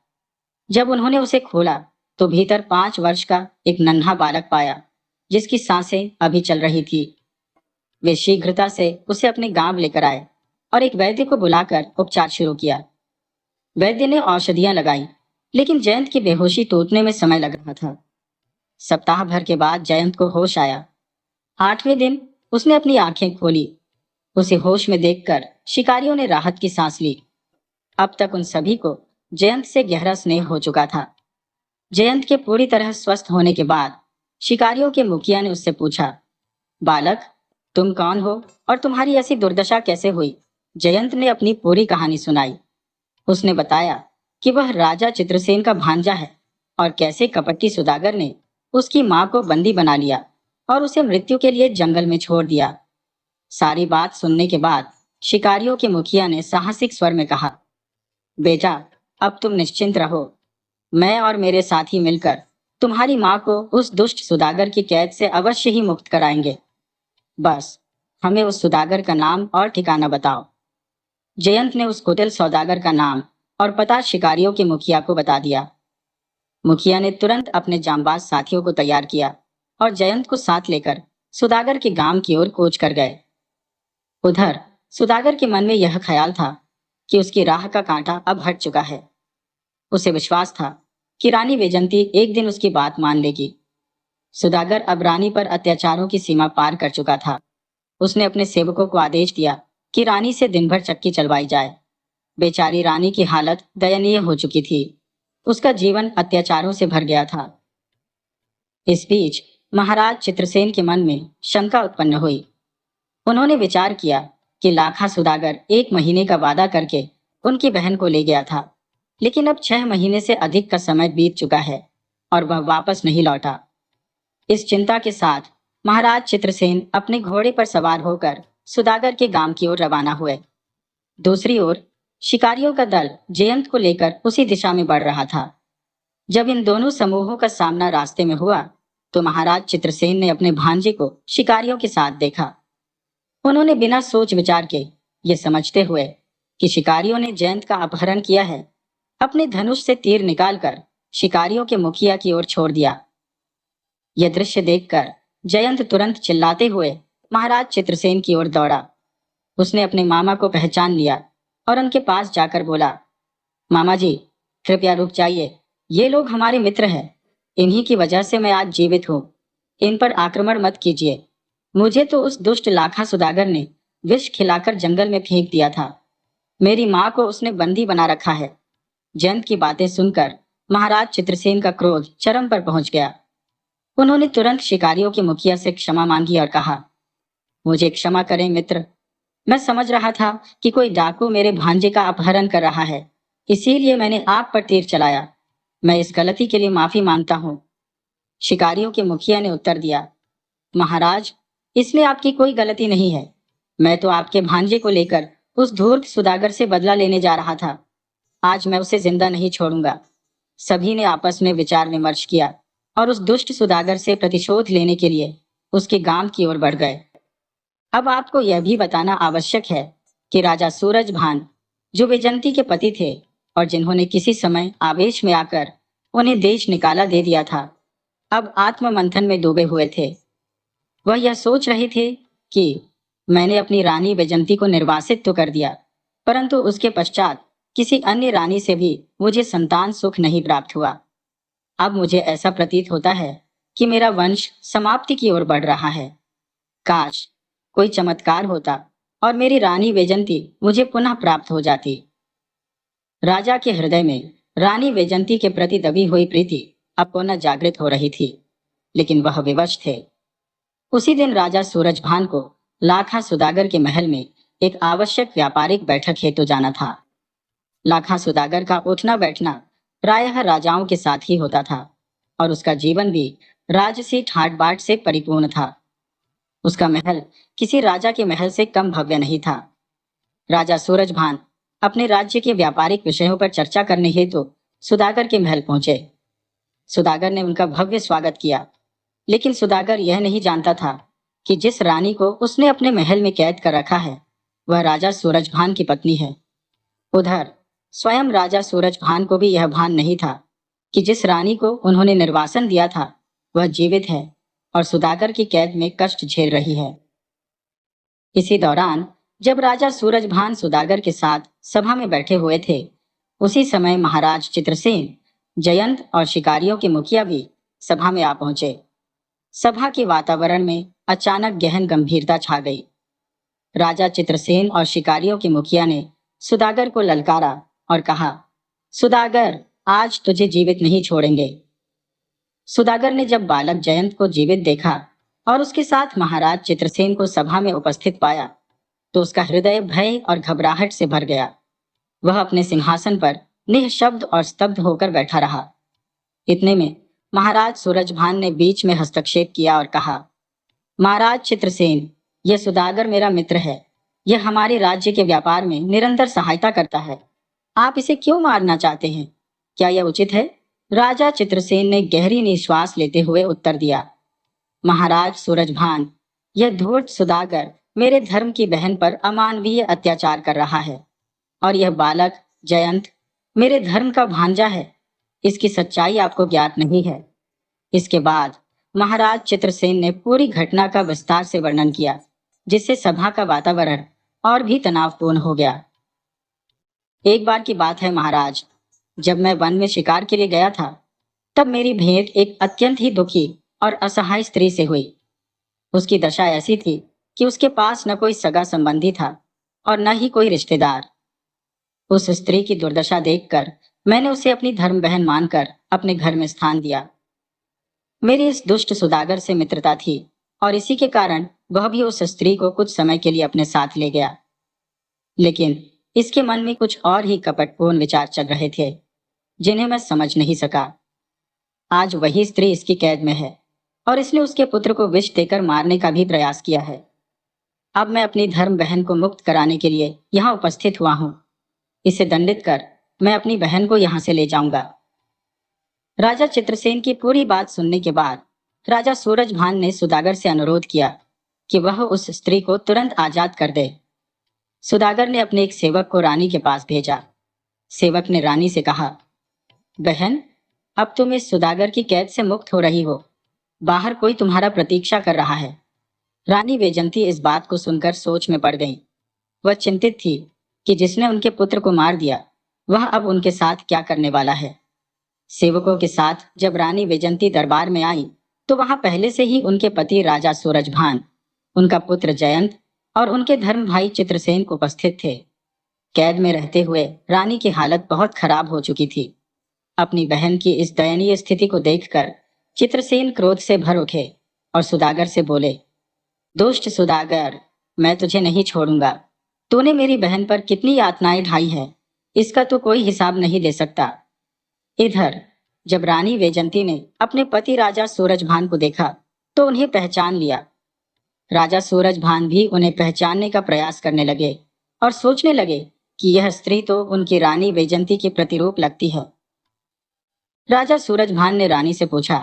जब उन्होंने उसे खोला तो भीतर 5 वर्ष का एक नन्हा बालक पाया, जिसकी सांसें अभी चल रही थी। वे शीघ्रता से उसे अपने गांव लेकर आए और एक वैद्य को बुलाकर उपचार शुरू किया। वैद्य ने औषधियां लगाई, लेकिन जयंत की बेहोशी टूटने में समय लग रहा था। सप्ताह भर के बाद जयंत को होश आया। 8वें दिन उसने अपनी आंखें खोली। उसे होश में देखकर शिकारियों ने राहत की सांस ली। अब तक उन सभी को जयंत से गहरा स्नेह हो चुका था। जयंत के पूरी तरह स्वस्थ होने के बाद शिकारियों के मुखिया ने उससे पूछा, बालक, तुम कौन हो और तुम्हारी ऐसी दुर्दशा कैसे हुई? जयंत ने अपनी पूरी कहानी सुनाई। उसने बताया कि वह राजा चित्रसेन का भांजा है और कैसे कपटी सुदागर ने उसकी मां को बंदी बना लिया और उसे मृत्यु के लिए जंगल में छोड़ दिया। सारी बात सुनने के बाद शिकारियों के मुखिया ने साहसिक स्वर में कहा, बेटा, अब तुम निश्चिंत रहो। मैं और मेरे साथी मिलकर तुम्हारी मां को उस दुष्ट सुदागर की कैद से अवश्य ही मुक्त कराएंगे। बस हमें उस सुदागर का नाम और ठिकाना बताओ। जयंत ने उस कुटिल सौदागर का नाम और पता शिकारियों के मुखिया को बता दिया। मुखिया ने तुरंत अपने जांबाज साथियों को तैयार किया और जयंत को साथ लेकर सुदागर के गांव की ओर कूच कर गए। उधर सुदागर के मन में यह ख्याल था कि उसकी राह का कांटा अब हट चुका है। उसे विश्वास था कि रानी वैजंती एक दिन उसकी बात मान लेगी। सुदागर अब रानी पर अत्याचारों की सीमा पार कर चुका था। उसने अपने सेवकों को आदेश दिया कि रानी से दिन भर चक्की चलवाई जाए। बेचारी रानी की हालत दयनीय हो चुकी थी। उसका जीवन अत्याचारों से भर गया था। इस बीच महाराज चित्रसेन के मन में शंका उत्पन्न हुई। उन्होंने विचार किया कि लाखा सुदागर 1 महीने का वादा करके उनकी बहन को ले गया था, लेकिन अब 6 महीने से अधिक का समय बीत चुका है और वह वापस नहीं लौटा। इस चिंता के साथ महाराज चित्रसेन अपने घोड़े पर सवार होकर सुदागर के गांव की ओर रवाना हुए। दूसरी ओर शिकारियों का दल जयंत को लेकर उसी दिशा में बढ़ रहा था। जब इन दोनों समूहों का सामना रास्ते में हुआ तो महाराज चित्रसेन ने अपने भांजे को शिकारियों के साथ देखा। उन्होंने बिना सोच विचार के, ये समझते हुए कि शिकारियों ने जयंत का अपहरण किया है, अपने धनुष से तीर निकालकर शिकारियों के मुखिया की ओर छोड़ दिया। यह दृश्य देखकर जयंत तुरंत चिल्लाते हुए महाराज चित्रसेन की ओर दौड़ा। उसने अपने मामा को पहचान लिया और उनके पास जाकर बोला, मामा जी, कृपया रुक जाइए। ये लोग हमारे मित्र हैं। इन्हीं की वजह से मैं आज जीवित हूँ। इन पर आक्रमण मत कीजिए। मुझे तो उस दुष्ट लाखा सुदागर ने विष खिलाकर जंगल में फेंक दिया था। मेरी माँ को उसने बंदी बना रखा है। जयंत की बातें सुनकर महाराज चित्रसेन का क्रोध चरम पर पहुंच गया। उन्होंने तुरंत शिकारियों के मुखिया से क्षमा मांगी और कहा, मुझे क्षमा करें मित्र। मैं समझ रहा था कि कोई डाकू मेरे भांजे का अपहरण कर रहा है, इसीलिए मैंने आप पर तीर चलाया। मैं इस गलती के लिए माफी मांगता हूँ। शिकारियों के मुखिया ने उत्तर दिया, महाराज, इसमें आपकी कोई गलती नहीं है। मैं तो आपके भांजे को लेकर उस धूर्त सुदागर से बदला लेने जा रहा था। आज मैं उसे जिंदा नहीं छोड़ूंगा। सभी ने आपस में विचार विमर्श किया और उस दुष्ट सुदागर से प्रतिशोध लेने के लिए उसके गांव की ओर बढ़ गए। अब आपको यह भी बताना आवश्यक है कि राजा सूरजभान, जो वैजंती के पति थे और जिन्होंने किसी समय आवेश में आकर उन्हें देश निकाला दे दिया था, अब आत्म मंथन में डूबे हुए थे। वह यह सोच रहे थे कि मैंने अपनी रानी वैजंती को निर्वासित तो कर दिया, परंतु उसके पश्चात किसी अन्य रानी से भी मुझे संतान सुख नहीं प्राप्त हुआ। अब मुझे ऐसा प्रतीत होता है कि मेरा वंश समाप्ति की ओर बढ़ रहा है। काश कोई चमत्कार होता और मेरी रानी वैजंती मुझे पुनः प्राप्त हो जाती। राजा के हृदय में रानी वैजंती के प्रति दबी हुई प्रीति अब पुनः जागृत हो रही थी, लेकिन वह विवश थे। उसी दिन राजा सूरजभान को लाखा सुदागर के महल में एक आवश्यक व्यापारिक बैठक हेतु जाना था। लाखा सुदागर का उठना बैठना प्रायः राजाओं के साथ ही होता था और उसका जीवन भी राजसी ठाट बाट से परिपूर्ण था। उसका महल किसी राजा के महल से कम भव्य नहीं था। राजा सूरजभान अपने राज्य के व्यापारिक विषयों पर चर्चा करने हेतु सुदागर के महल पहुंचे। सुदागर ने उनका भव्य स्वागत किया, लेकिन सुदागर यह नहीं जानता था कि जिस रानी को उसने अपने महल में कैद कर रखा है वह राजा सूरजभान की पत्नी है। उधर स्वयं राजा सूरजभान को भी यह भान नहीं था कि जिस रानी को उन्होंने निर्वासन दिया था वह जीवित है और सुदागर की कैद में कष्ट झेल रही है। इसी दौरान जब राजा सूरजभान सुदागर के साथ सभा में बैठे हुए थे, उसी समय महाराज चित्रसेन, जयंत और शिकारियों के मुखिया भी सभा में आ पहुंचे। सभा के वातावरण में अचानक गहन गंभीरता छा गई। राजा चित्रसेन और शिकारियों के मुखिया ने सुदागर को ललकारा और कहा, सुदागर, आज तुझे जीवित नहीं छोड़ेंगे। सुदागर ने जब बालक जयंत को जीवित देखा और उसके साथ महाराज चित्रसेन को सभा में उपस्थित पाया तो उसका हृदय भय और घबराहट से भर गया। वह अपने सिंहासन पर निःशब्द और स्तब्ध होकर बैठा रहा। इतने में महाराज सूरजभान ने बीच में हस्तक्षेप किया और कहा, महाराज चित्रसेन, यह सुदागर मेरा मित्र है। यह हमारे राज्य के व्यापार में निरंतर सहायता करता है। आप इसे क्यों मारना चाहते हैं? क्या यह उचित है? राजा चित्रसेन ने गहरी निश्वास लेते हुए उत्तर दिया, महाराज सूरजभान, यह धूर्त सुदागर मेरे धर्म की बहन पर अमानवीय अत्याचार कर रहा है और यह बालक जयंत मेरे धर्म का भांजा है। इसकी सच्चाई आपको ज्ञात नहीं है। इसके बाद महाराज चित्रसेन ने पूरी घटना का विस्तार से वर्णन किया, जिससे सभा का वातावरण और भी तनावपूर्ण हो गया। एक बार की बात है महाराज, जब मैं वन में शिकार के लिए गया था तब मेरी भेंट एक अत्यंत ही दुखी और असहाय स्त्री से हुई। उसकी दशा ऐसी थी कि उसके पास न कोई सगा संबंधी था और न ही कोई रिश्तेदार। उस स्त्री की दुर्दशा देखकर मैंने उसे अपनी धर्म बहन मानकर अपने घर में स्थान दिया। मेरी इस दुष्ट सुदागर से मित्रता थी और इसी के कारण वह भी उस स्त्री को कुछ समय के लिए अपने साथ ले गया, लेकिन इसके मन में कुछ और ही कपटपूर्ण विचार चल रहे थे जिन्हें मैं समझ नहीं सका। आज वही स्त्री इसकी कैद में है और इसने उसके पुत्र को विष देकर मारने का भी प्रयास किया है। अब मैं अपनी धर्म बहन को मुक्त कराने के लिए यहाँ उपस्थित हुआ हूँ। इसे दंडित कर मैं अपनी बहन को यहाँ से ले जाऊंगा। राजा चित्रसेन की पूरी बात सुनने के बाद राजा सूरजभान ने सुदागर से अनुरोध किया कि वह उस स्त्री को तुरंत आजाद कर दे। सुदागर ने अपने एक सेवक को रानी के पास भेजा। सेवक ने रानी से कहा, बहन, अब तुम इस सुदागर की कैद से मुक्त हो रही हो। बाहर कोई तुम्हारा प्रतीक्षा कर रहा है। रानी वैजंती इस बात को सुनकर सोच में पड़ गई। वह चिंतित थी कि जिसने उनके पुत्र को मार दिया वह अब उनके साथ क्या करने वाला है। सेवकों के साथ जब रानी वैजंती दरबार में आई तो वहां पहले से ही उनके पति राजा सूरजभान, उनका पुत्र जयंत और उनके धर्म भाई चित्रसेन उपस्थित थे। कैद में रहते हुए रानी की हालत बहुत खराब हो चुकी थी। अपनी बहन की इस दयनीय स्थिति को देखकर चित्रसेन क्रोध से भर उठे और सुदागर से बोले, दुष्ट सुदागर, मैं तुझे नहीं छोड़ूंगा। तूने मेरी बहन पर कितनी यातनाएं ढाई है, इसका तो कोई हिसाब नहीं दे सकता। इधर जब रानी वैजंती ने अपने पति राजा सूरजभान को देखा तो उन्हें पहचान लिया। राजा सूरजभान भी उन्हें पहचानने का प्रयास करने लगे और सोचने लगे कि यह स्त्री तो उनकी रानी वैजंती के प्रतिरूप लगती है। राजा सूरजभान ने रानी से पूछा,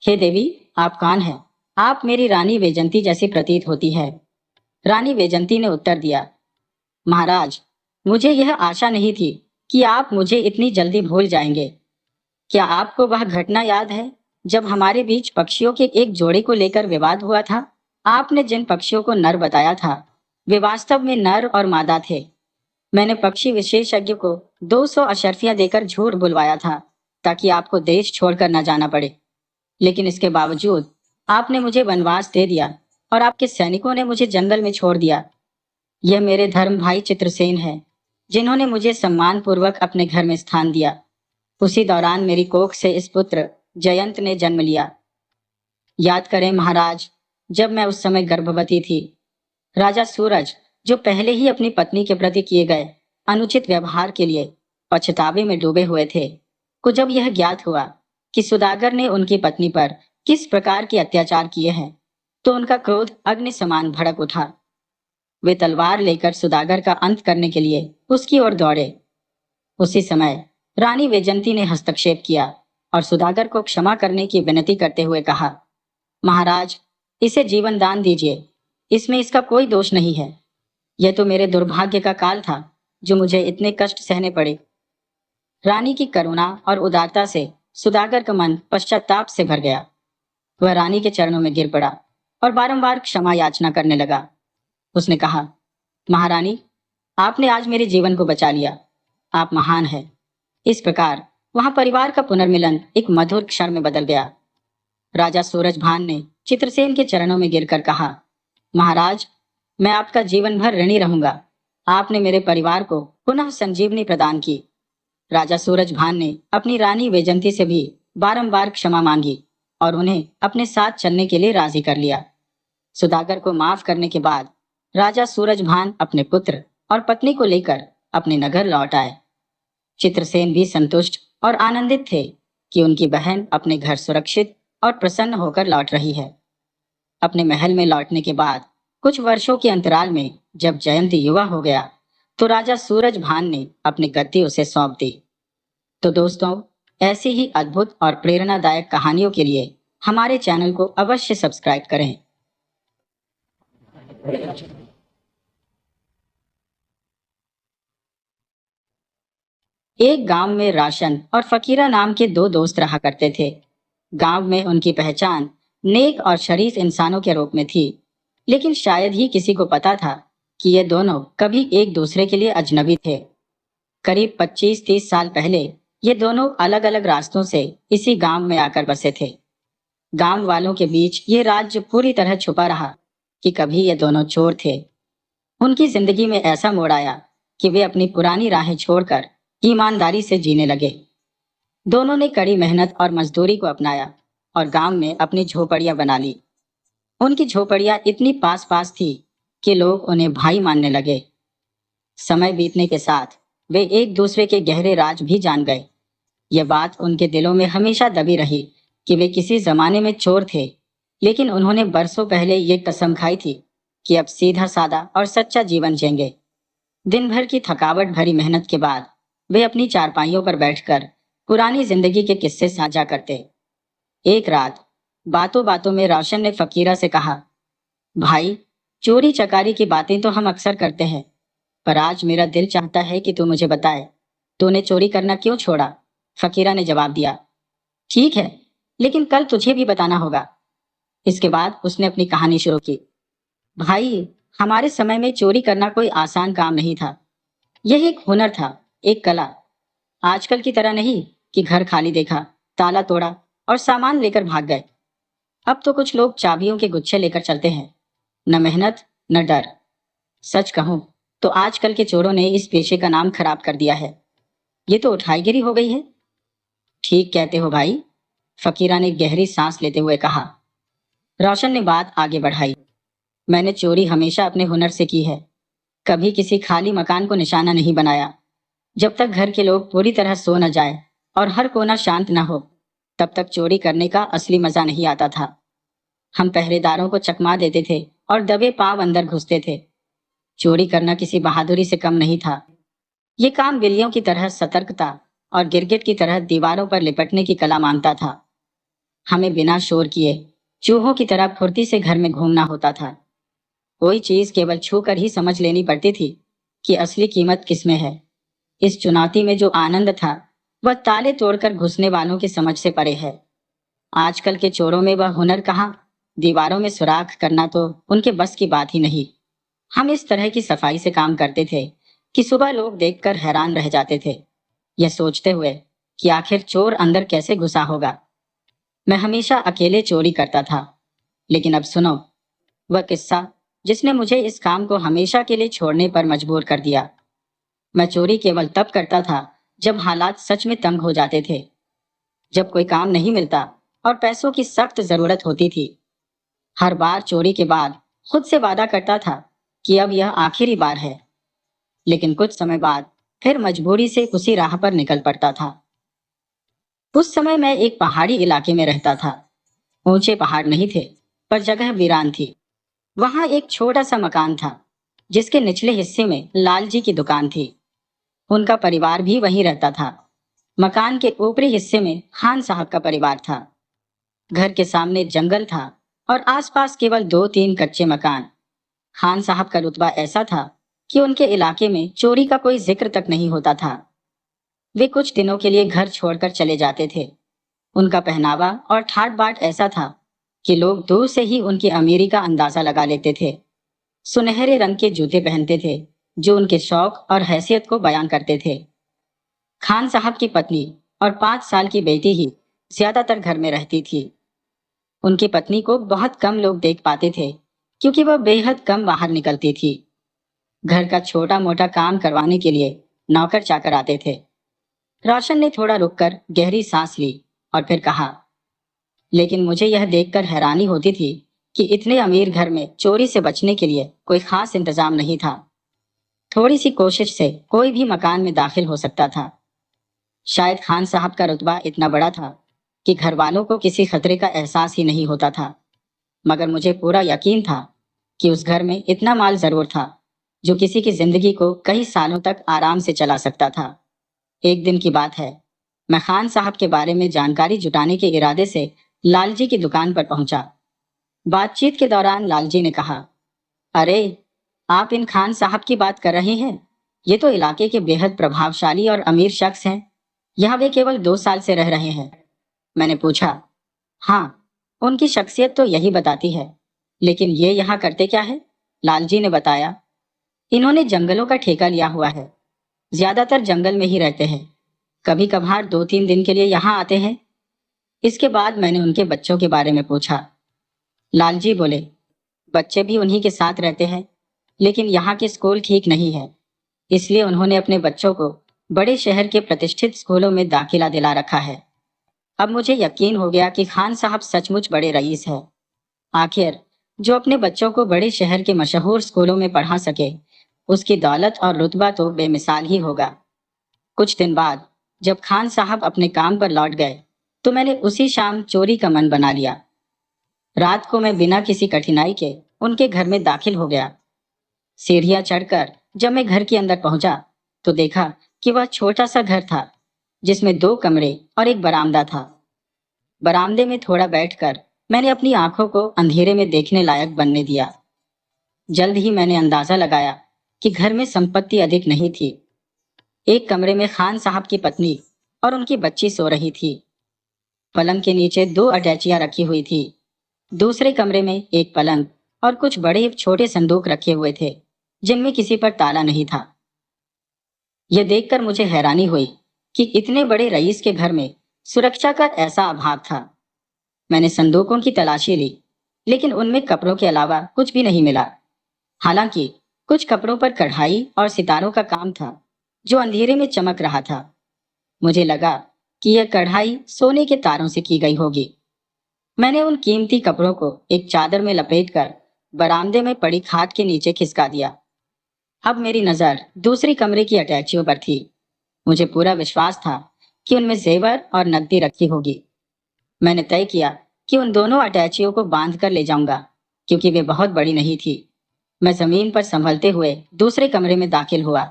हे देवी, आप कौन हैं? आप मेरी रानी वैजंती जैसी प्रतीत होती है। रानी वैजंती ने उत्तर दिया, महाराज, मुझे यह आशा नहीं थी कि आप मुझे इतनी जल्दी भूल जाएंगे। क्या आपको वह घटना याद है जब हमारे बीच पक्षियों के एक जोड़े को लेकर विवाद हुआ था? आपने जिन पक्षियों को नर बताया था वे वास्तव में नर और मादा थे। मैंने पक्षी विशेषज्ञ को 200 अशर्फियां देकर झूठ बुलवाया था ताकि आपको देश छोड़कर न जाना पड़े, लेकिन इसके बावजूद आपने मुझे वनवास दे दिया और आपके सैनिकों ने मुझे जंगल में छोड़ दिया। यह मेरे धर्म भाई चित्रसेन है जिन्होंने मुझे सम्मान पूर्वक अपने घर में स्थान दिया। उसी दौरान मेरी कोख से इस पुत्र जयंत ने जन्म लिया। याद करें महाराज, जब मैं उस समय गर्भवती थी, राजा सूरज, जो पहले ही अपनी पत्नी के प्रति किए गए अनुचित व्यवहार के लिए पछतावे में डूबे हुए थे, को जब यह ज्ञात हुआ कि सुदागर ने उनकी पत्नी पर किस प्रकार के अत्याचार किए हैं तो उनका क्रोध अग्नि समान भड़क उठा। वे तलवार लेकर सुदागर का अंत करने के लिए उसकी ओर दौड़े। उसी समय रानी वैजंती ने हस्तक्षेप किया और सुदागर को क्षमा करने की विनती करते हुए कहा, महाराज, इसे जीवन दान दीजिए, इसमें इसका कोई दोष नहीं है। यह तो मेरे दुर्भाग्य का काल था जो मुझे इतने कष्ट सहने पड़े। रानी की करुणा और उदारता से सुदागर का मन पश्चाताप से भर गया। वह रानी के चरणों में गिर पड़ा और बारंबार क्षमा याचना करने लगा। उसने कहा, महारानी, आपने आज मेरे जीवन को बचा लिया। आप महान हैं। इस प्रकार वहां परिवार का पुनर्मिलन एक मधुर क्षण में बदल गया। राजा सूरजभान ने चित्रसेन के चरणों में गिरकर कहा, महाराज, मैं आपका जीवन भर ऋणी रहूंगा। आपने मेरे परिवार को पुनः संजीवनी प्रदान की। राजा सूरजभान ने अपनी रानी वैजंती से भी बारंबार क्षमा मांगी और उन्हें अपने साथ चलने के लिए राजी कर लिया। सुदागर को माफ करने के बाद राजा सूरजभान अपने पुत्र और पत्नी को लेकर अपने नगर लौट आए। चित्रसेन भी संतुष्ट और आनंदित थे कि उनकी बहन अपने घर सुरक्षित और प्रसन्न होकर लौट रही है। अपने महल में लौटने के बाद कुछ वर्षों के अंतराल में जब जयंत युवा हो गया तो राजा सूरजभान ने अपनी गद्दी उसे सौंप दी। तो दोस्तों, ऐसी ही अद्भुत और प्रेरणादायक कहानियों के लिए हमारे चैनल को अवश्य सब्सक्राइब करें। एक गांव में राशन और फकीरा नाम के दो दोस्त रहा करते थे। गांव में उनकी पहचान नेक और शरीफ इंसानों के रूप में थी, लेकिन शायद ही किसी को पता था कि ये दोनों कभी एक दूसरे के लिए अजनबी थे। करीब 25-30 साल पहले ये दोनों अलग अलग रास्तों से इसी गांव में आकर बसे थे। गांव वालों के बीच ये राज पूरी तरह छुपा रहा कि कभी ये दोनों चोर थे। उनकी जिंदगी में ऐसा मोड़ आया कि वे अपनी पुरानी राहें छोड़कर ईमानदारी से जीने लगे। दोनों ने कड़ी मेहनत और मजदूरी को अपनाया और गांव में अपनी झोपड़ियां बना ली। उनकी झोपड़ियां इतनी पास पास थी कि लोग उन्हें भाई मानने लगे। समय बीतने के साथ वे एक दूसरे के गहरे राज भी जान गए। यह बात उनके दिलों में हमेशा दबी रही कि वे किसी जमाने में चोर थे, लेकिन उन्होंने बरसों पहले ये कसम खाई थी कि अब सीधा सादा और सच्चा जीवन जिएंगे। दिन भर की थकावट भरी मेहनत के बाद वे अपनी चारपाइयों पर बैठकर पुरानी जिंदगी के किस्से साझा करते। एक रात बातों बातों में रोशन ने फकीरा से कहा, भाई, चोरी चकारी की बातें तो हम अक्सर करते हैं, पर आज मेरा दिल चाहता है कि तू मुझे बताए, तूने चोरी करना क्यों छोड़ा? फकीरा ने जवाब दिया, ठीक है, लेकिन कल तुझे भी बताना होगा। इसके बाद उसने अपनी कहानी शुरू की। भाई, हमारे समय में चोरी करना कोई आसान काम नहीं था। यह एक हुनर था, एक कला। आजकल की तरह नहीं कि घर खाली देखा, ताला तोड़ा और सामान लेकर भाग गए। अब तो कुछ लोग चाबियों के गुच्छे लेकर चलते हैं। न मेहनत, न डर। सच कहूं तो आजकल के चोरों ने इस पेशे का नाम खराब कर दिया है। ये तो उठाईगिरी हो गई है। ठीक कहते हो भाई, फकीरा ने गहरी सांस लेते हुए कहा। रोशन ने बात आगे बढ़ाई। मैंने चोरी हमेशा अपने हुनर से की है, कभी किसी खाली मकान को निशाना नहीं बनाया। जब तक घर के लोग पूरी तरह सो न जाए और हर कोना शांत न हो, तब तक चोरी करने का असली मजा नहीं आता था। हम पहरेदारों को चकमा देते थे और दबे पांव अंदर घुसते थे। चोरी करना किसी बहादुरी से कम नहीं था। ये काम बिल्लियों की तरह सतर्कता और गिरगिट की तरह दीवारों पर लिपटने की कला मांगता था। हमें बिना शोर किए चूहों की तरह फुर्ती से घर में घूमना होता था। कोई चीज केवल छू कर ही समझ लेनी पड़ती थी कि असली कीमत किसमें है। इस चुनौती में जो आनंद था, वह ताले तोड़कर घुसने वालों की समझ से परे है। आजकल के चोरों में वह हुनर कहाँ। दीवारों में सुराख करना तो उनके बस की बात ही नहीं। हम इस तरह की सफाई से काम करते थे कि सुबह लोग देखकर हैरान रह जाते थे, यह सोचते हुए कि आखिर चोर अंदर कैसे घुसा होगा। मैं हमेशा अकेले चोरी करता था, लेकिन अब सुनो वह किस्सा जिसने मुझे इस काम को हमेशा के लिए छोड़ने पर मजबूर कर दिया। मैं चोरी केवल तब करता था जब हालात सच में तंग हो जाते थे, जब कोई काम नहीं मिलता और पैसों की सख्त जरूरत होती थी। हर बार चोरी के बाद खुद से वादा करता था कि अब यह आखिरी बार है, लेकिन कुछ समय बाद फिर मजबूरी से उसी राह पर निकल पड़ता था। उस समय मैं एक पहाड़ी इलाके में रहता था। ऊंचे पहाड़ नहीं थे, पर जगह वीरान थी। वहां एक छोटा सा मकान था, जिसके निचले हिस्से में लाल जी की दुकान थी। उनका परिवार भी वहीं रहता था। मकान के ऊपरी हिस्से में खान साहब का परिवार था। घर के सामने जंगल था और आसपास केवल 2-3 कच्चे मकान। खान साहब का रुतबा ऐसा था कि उनके इलाके में चोरी का कोई जिक्र तक नहीं होता था। वे कुछ दिनों के लिए घर छोड़कर चले जाते थे। उनका पहनावा और ठाट बाट ऐसा था कि लोग दूर से ही उनकी अमीरी का अंदाजा लगा लेते थे। सुनहरे रंग के जूते पहनते थे, जो उनके शौक और हैसियत को बयान करते थे। खान साहब की पत्नी और 5 साल की बेटी ही ज्यादातर घर में रहती थी। उनकी पत्नी को बहुत कम लोग देख पाते थे, क्योंकि वह बेहद कम बाहर निकलती थी। घर का छोटा मोटा काम करवाने के लिए नौकर चाकर आते थे। रोशन ने थोड़ा रुककर गहरी सांस ली और फिर कहा, लेकिन मुझे यह देखकर हैरानी होती थी कि इतने अमीर घर में चोरी से बचने के लिए कोई खास इंतजाम नहीं था। थोड़ी सी कोशिश से कोई भी मकान में दाखिल हो सकता था। शायद खान साहब का रुतबा इतना बड़ा था कि घर वालों को किसी खतरे का एहसास ही नहीं होता था। मगर मुझे पूरा यकीन था कि उस घर में इतना माल जरूर था जो किसी की जिंदगी को कई सालों तक आराम से चला सकता था। एक दिन की बात है, मैं खान साहब के बारे में जानकारी जुटाने के इरादे से लालजी की दुकान पर पहुंचा। बातचीत के दौरान लालजी ने कहा, अरे, आप इन खान साहब की बात कर रहे हैं? ये तो इलाके के बेहद प्रभावशाली और अमीर शख्स हैं। यहाँ वे केवल 2 साल से रह रहे हैं। मैंने पूछा, हाँ, उनकी शख्सियत तो यही बताती है, लेकिन ये यहाँ करते क्या है? लालजी ने बताया, इन्होंने जंगलों का ठेका लिया हुआ है। ज्यादातर जंगल में ही रहते हैं। कभी कभार 2-3 दिन के लिए यहाँ आते हैं। इसके बाद मैंने उनके बच्चों के बारे में पूछा। लालजी बोले, बच्चे भी उन्हीं के साथ रहते हैं, लेकिन यहाँ के स्कूल ठीक नहीं है, इसलिए उन्होंने अपने बच्चों को बड़े शहर के प्रतिष्ठित स्कूलों में दाखिला दिला रखा है। अब मुझे यकीन हो गया कि खान साहब सचमुच बड़े रईस हैं। आखिर जो अपने बच्चों को बड़े शहर के मशहूर स्कूलों में पढ़ा सके, उसकी दौलत और रुतबा तो बेमिसाल ही होगा। कुछ दिन बाद जब खान साहब अपने काम पर लौट गए, तो मैंने उसी शाम चोरी का मन बना लिया। रात को मैं बिना किसी कठिनाई के उनके घर में दाखिल हो गया। सीढ़ियां चढ़कर जब मैं घर के अंदर पहुंचा तो देखा कि वह छोटा सा घर था जिसमें 2 कमरे और एक बरामदा था। बरामदे में थोड़ा बैठकर मैंने अपनी आंखों को अंधेरे में देखने लायक बनने दिया। जल्द ही मैंने अंदाजा लगाया कि घर में संपत्ति अधिक नहीं थी। एक कमरे में खान साहब की पत्नी और उनकी बच्ची सो रही थी। पलंग के नीचे 2 अटैचियां रखी हुई थी। दूसरे कमरे में एक पलंग और कुछ बड़े छोटे संदूक रखे हुए थे जिनमें किसी पर ताला नहीं था। यह देखकर मुझे हैरानी हुई कि इतने बड़े रईस के घर में सुरक्षा का ऐसा अभाव था। मैंने संदूकों की तलाशी ली, लेकिन उनमें कपड़ों के अलावा कुछ भी नहीं मिला। हालांकि कुछ कपड़ों पर कढ़ाई और सितारों का काम था जो अंधेरे में चमक रहा था। मुझे लगा कि यह कढ़ाई सोने के तारों से की गई होगी। मैंने उन कीमती कपड़ों को एक चादर में लपेटकर बरामदे में पड़ी खाट के नीचे खिसका दिया। अब मेरी नजर दूसरी कमरे की अटैचियों पर थी। मुझे पूरा विश्वास था कि उनमें जेवर और नकदी रखी होगी। मैंने तय किया कि उन दोनों अटैचियों को बांध कर ले जाऊंगा, क्योंकि वे बहुत बड़ी नहीं थी। मैं जमीन पर संभलते हुए दूसरे कमरे में दाखिल हुआ।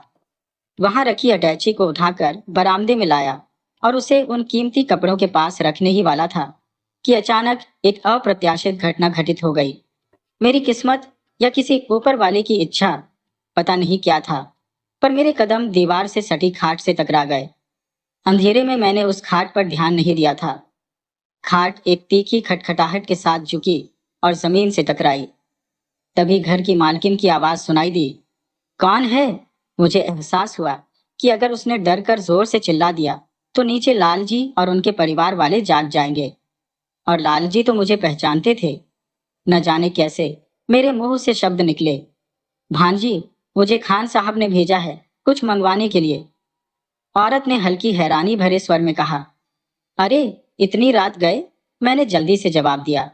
वहां रखी अटैची को उठाकर बरामदे में लाया और उसे उन कीमती कपड़ों के पास रखने ही वाला था कि अचानक एक अप्रत्याशित घटना घटित हो गई। मेरी किस्मत या किसी ऊपर वाले की इच्छा, पता नहीं क्या था, पर मेरे कदम दीवार से सटी खाट से टकरा गए। अंधेरे में मैंने उस खाट पर ध्यान नहीं दिया था। खाट एक तीखी खटखटाहट के साथ झुकी और जमीन से टकराई। तभी घर की मालकिन की आवाज सुनाई दी, कौन है? मुझे एहसास हुआ कि अगर उसने डर कर जोर से चिल्ला दिया तो नीचे लालजी और उनके परिवार वाले जाग जाएंगे। और लालजी तो मुझे पहचानते थे। न जाने कैसे मेरे मुंह से शब्द निकले, भांजी, मुझे खान साहब ने भेजा है कुछ मंगवाने के लिए। औरत ने हल्की हैरानी भरे स्वर में कहा, अरे इतनी रात गए? मैंने जल्दी से जवाब दिया,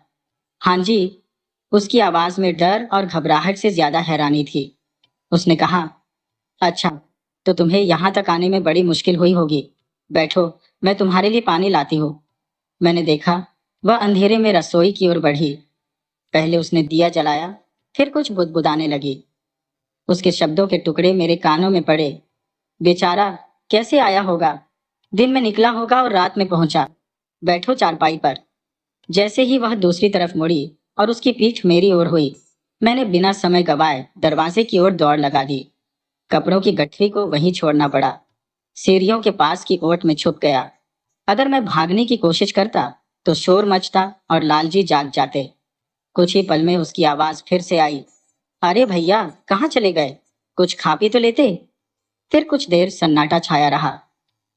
हाँ जी। उसकी आवाज में डर और घबराहट से ज्यादा हैरानी थी। उसने कहा, अच्छा, तो तुम्हें यहां तक आने में बड़ी मुश्किल हुई होगी। बैठो, मैं तुम्हारे लिए पानी लाती हूँ। मैंने देखा वह अंधेरे में रसोई की ओर बढ़ी। पहले उसने दिया जलाया, फिर कुछ बुदबुदाने लगी। उसके शब्दों के टुकड़े मेरे कानों में पड़े। बेचारा कैसे आया होगा, दिन में निकला होगा और रात में पहुंचा। बैठो चारपाई पर। जैसे ही वह दूसरी तरफ मुड़ी और उसकी पीठ मेरी ओर हुई, मैंने बिना समय गवाए दरवाजे की ओर दौड़ लगा दी। कपड़ों की गठरी को वहीं छोड़ना पड़ा। सीढ़ियों के पास की ओट में छुप गया। अगर मैं भागने की कोशिश करता तो शोर मचता और लालजी जाग जाते। कुछ ही पल में उसकी आवाज फिर से आई, अरे भैया, कहाँ चले गए? कुछ खा पी तो लेते। फिर कुछ देर सन्नाटा छाया रहा।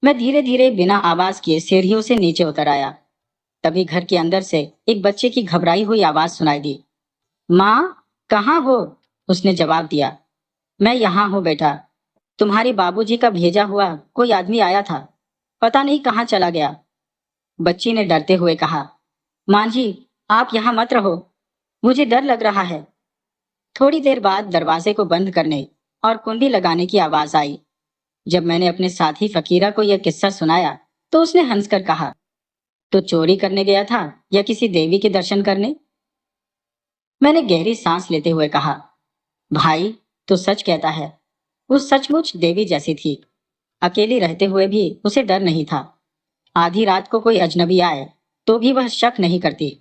मैं धीरे धीरे बिना आवाज किए सीढ़ियों से नीचे उतर आया। तभी घर के अंदर से एक बच्चे की घबराई हुई आवाज सुनाई दी, माँ, कहाँ हो? उसने जवाब दिया, मैं यहाँ हूँ बेटा। तुम्हारे बाबूजी का भेजा हुआ कोई आदमी आया था, पता नहीं कहाँ चला गया। बच्ची ने डरते हुए कहा, माँ जी, आप यहाँ मत रहो, मुझे डर लग रहा है। थोड़ी देर बाद दरवाजे को बंद करने और कुंडी लगाने की आवाज आई। जब मैंने अपने साथी फकीरा को यह किस्सा सुनाया तो उसने हंसकर कहा, तो चोरी करने गया था या किसी देवी के दर्शन करने? मैंने गहरी सांस लेते हुए कहा, भाई, तो सच कहता है। वो सचमुच देवी जैसी थी। अकेली रहते हुए भी उसे डर नहीं था। आधी रात को कोई अजनबी आए तो भी वह शक नहीं करती।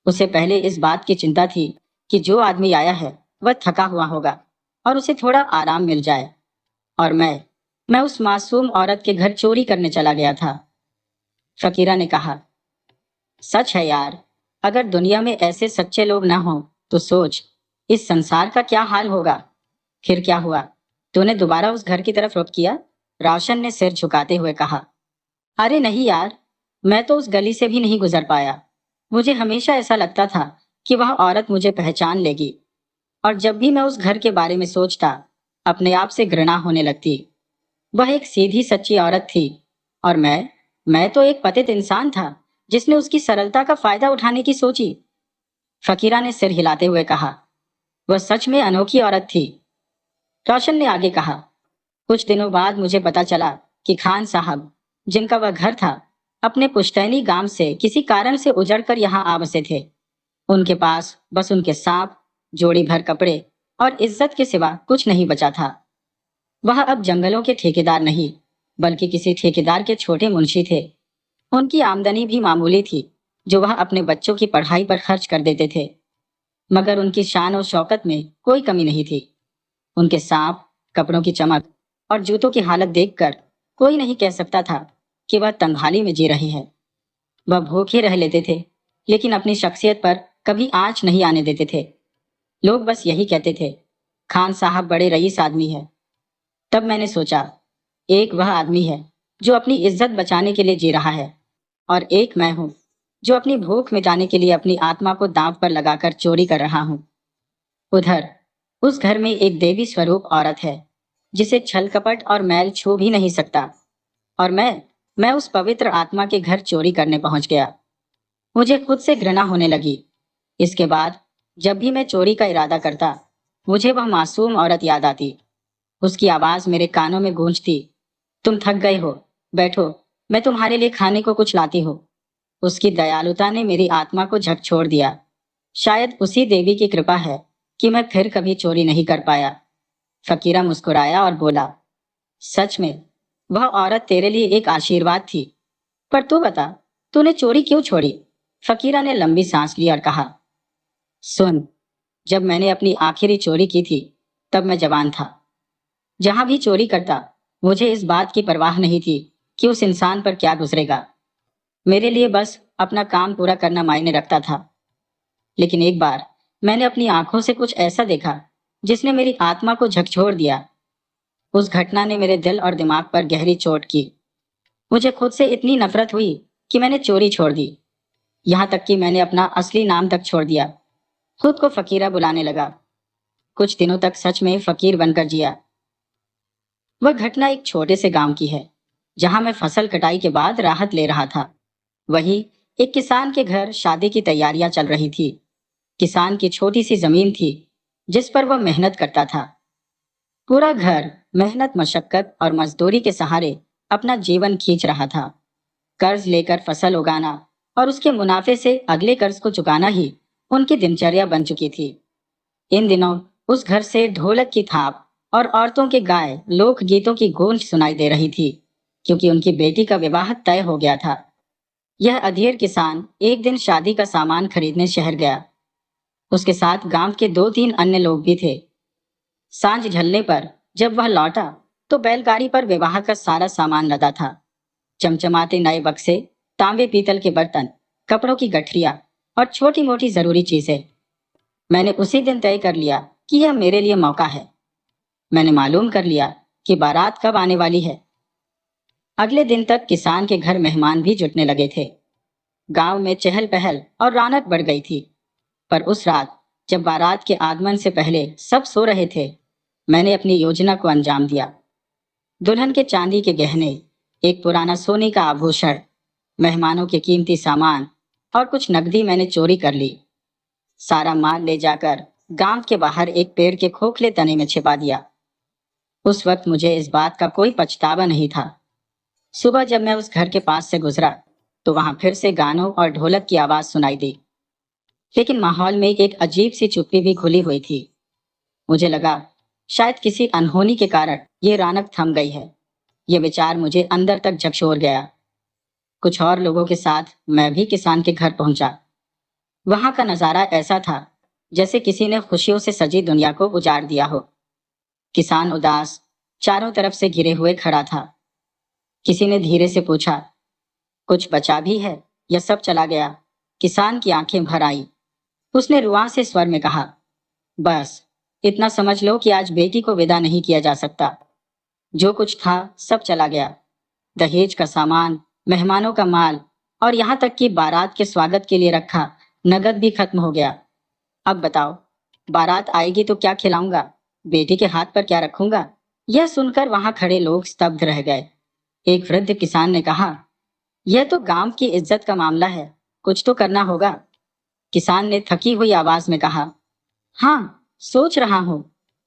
उसे पहले इस बात की चिंता थी कि जो आदमी आया है वह थका हुआ होगा और उसे थोड़ा आराम मिल जाए। और मैं उस मासूम औरत के घर चोरी करने चला गया था। फकीरा ने कहा, सच है यार, अगर दुनिया में ऐसे सच्चे लोग ना हो तो सोच इस संसार का क्या हाल होगा। फिर क्या हुआ? तूने दोबारा उस घर की तरफ रुख किया? रोशन ने सिर झुकाते हुए कहा, अरे नहीं यार, मैं तो उस गली से भी नहीं गुजर पाया। मुझे हमेशा ऐसा लगता था कि वह औरत मुझे पहचान लेगी। और जब भी मैं उस घर के बारे में सोचता, अपने आप से घृणा होने लगती। वह एक सीधी सच्ची औरत थी और मैं तो एक पतित इंसान था जिसने उसकी सरलता का फायदा उठाने की सोची। फकीरा ने सिर हिलाते हुए कहा, वह सच में अनोखी औरत थी। रोशन ने आगे कहा, कुछ दिनों बाद मुझे पता चला कि खान साहब, जिनका वह घर था, अपने पुश्तैनी गांव से किसी कारण से उजड़कर यहाँ आ बसे थे। उनके पास बस उनके सांप जोड़ी भर कपड़े और इज्जत के सिवा कुछ नहीं बचा था। वह अब जंगलों के ठेकेदार नहीं, बल्कि किसी ठेकेदार के छोटे मुंशी थे। उनकी आमदनी भी मामूली थी, जो वह अपने बच्चों की पढ़ाई पर खर्च कर देते थे। मगर उनकी शान और शौकत में कोई कमी नहीं थी। उनके सांप, कपड़ों की चमक और जूतों की हालत देखकर कोई नहीं कह सकता था कि वह तंगहाली में जी रहे हैं। वह भूखे रह लेते थे, लेकिन अपनी शख्सियत पर कभी आंच नहीं आने देते थे। लोग बस यही कहते थे, खान साहब बड़े रईस आदमी है। तब मैंने सोचा, एक वह आदमी है जो अपनी इज्जत बचाने के लिए जी रहा है, और एक मैं हूं जो अपनी भूख मिटाने के लिए अपनी आत्मा को दांव पर लगाकर चोरी कर रहा हूं। उधर उस घर में एक देवी स्वरूप औरत है, जिसे छल कपट और मैल छू भी नहीं सकता। और मैं उस पवित्र आत्मा के घर चोरी करने पहुंच गया। मुझे खुद से घृणा होने लगी। इसके बाद जब भी मैं चोरी का इरादा करता, मुझे वह मासूम औरत याद आती। उसकी आवाज मेरे कानों में गूंजती, तुम थक गए हो, बैठो, मैं तुम्हारे लिए खाने को कुछ लाती हूँ। उसकी दयालुता ने मेरी आत्मा को झकझोर दिया। शायद उसी देवी की कृपा है कि मैं फिर कभी चोरी नहीं कर पाया। फकीरा मुस्कुराया और बोला, सच में वह औरत तेरे लिए एक आशीर्वाद थी। पर तू बता, तूने चोरी क्यों छोड़ी? फकीरा ने लंबी सांस ली और कहा, सुन, जब मैंने अपनी आखिरी चोरी की थी, तब मैं जवान था। जहां भी चोरी करता, मुझे इस बात की परवाह नहीं थी कि उस इंसान पर क्या गुजरेगा। मेरे लिए बस अपना काम पूरा करना मायने रखता था। लेकिन एक बार मैंने अपनी आंखों से कुछ ऐसा देखा जिसने मेरी आत्मा को झकझोर दिया। उस घटना ने मेरे दिल और दिमाग पर गहरी चोट की। मुझे खुद से इतनी नफरत हुई कि मैंने चोरी छोड़ दी। यहाँ तक कि मैंने अपना असली नाम तक छोड़ दिया, खुद को फकीरा बुलाने लगा। कुछ दिनों तक सच में फकीर बनकर जिया। वह घटना एक छोटे से गांव की है, जहां मैं फसल कटाई के बाद राहत ले रहा था। वही एक किसान के घर शादी की तैयारियां चल रही थी। किसान की छोटी सी जमीन थी, जिस पर वह मेहनत करता था। पूरा घर मेहनत, मशक्कत और मजदूरी के सहारे अपना जीवन खींच रहा था। कर्ज लेकर फसल उगाना और उसके मुनाफे से अगले कर्ज को चुकाना ही उनकी दिनचर्या बन चुकी थी। इन दिनों उस घर से ढोलक की थाप और औरतों के गाए लोकगीतों की गूंज सुनाई दे रही थी, क्योंकि उनकी बेटी का विवाह तय हो गया था। यह अधीर किसान एक दिन शादी का सामान खरीदने शहर गया। उसके साथ गांव के दो तीन अन्य लोग भी थे। सांझ ढलने पर जब वह लौटा, तो बैलगाड़ी पर विवाह का सारा सामान लदा था। चमचमाते नए बक्से, तांबे पीतल के बर्तन, कपड़ों की गठरियां और छोटी मोटी जरूरी चीजें। मैंने उसी दिन तय कर लिया कि यह मेरे लिए मौका है। मैंने मालूम कर लिया कि बारात कब आने वाली है। अगले दिन तक किसान के घर मेहमान भी जुटने लगे थे। गांव में चहल पहल और रौनक बढ़ गई थी। पर उस रात, जब बारात के आगमन से पहले सब सो रहे थे, मैंने अपनी योजना को अंजाम दिया। दुल्हन के चांदी के गहने, एक पुराना सोने का आभूषण, मेहमानों के कीमती सामान और कुछ नकदी मैंने चोरी कर ली। सारा माल ले जाकर गांव के बाहर एक पेड़ के खोखले तने में छिपा दिया। उस वक्त मुझे इस बात का कोई पछतावा नहीं था। सुबह जब मैं उस घर के पास से गुजरा, तो वहां फिर से गानों और ढोलक की आवाज सुनाई दी। लेकिन माहौल में एक अजीब सी चुप्पी भी घुली हुई थी। मुझे लगा, शायद किसी अनहोनी के कारण ये रौनक थम गई है। ये विचार मुझे अंदर तक झकझोर गया। कुछ और लोगों के साथ मैं भी किसान के घर पहुंचा। वहां का नजारा ऐसा था जैसे किसी ने खुशियों से सजी दुनिया को उजाड़ दिया हो। किसान उदास, चारों तरफ से घिरे हुए खड़ा था। किसी ने धीरे से पूछा, कुछ बचा भी है या सब चला गया? किसान की आंखें भर आई। उसने रुआं से स्वर में कहा, बस इतना समझ लो कि आज बेटी को विदा नहीं किया जा सकता। जो कुछ था सब चला गया। दहेज का सामान, मेहमानों का माल और यहाँ तक कि बारात के स्वागत के लिए रखा नगद भी खत्म हो गया। अब बताओ, बारात आएगी तो क्या खिलाऊंगा? बेटी के हाथ पर क्या रखूंगा? यह सुनकर वहां खड़े लोग स्तब्ध रह गए। एक वृद्ध किसान ने कहा, यह तो गांव की इज्जत का मामला है, कुछ तो करना होगा। किसान ने थकी हुई आवाज में कहा, हाँ, सोच रहा हूं,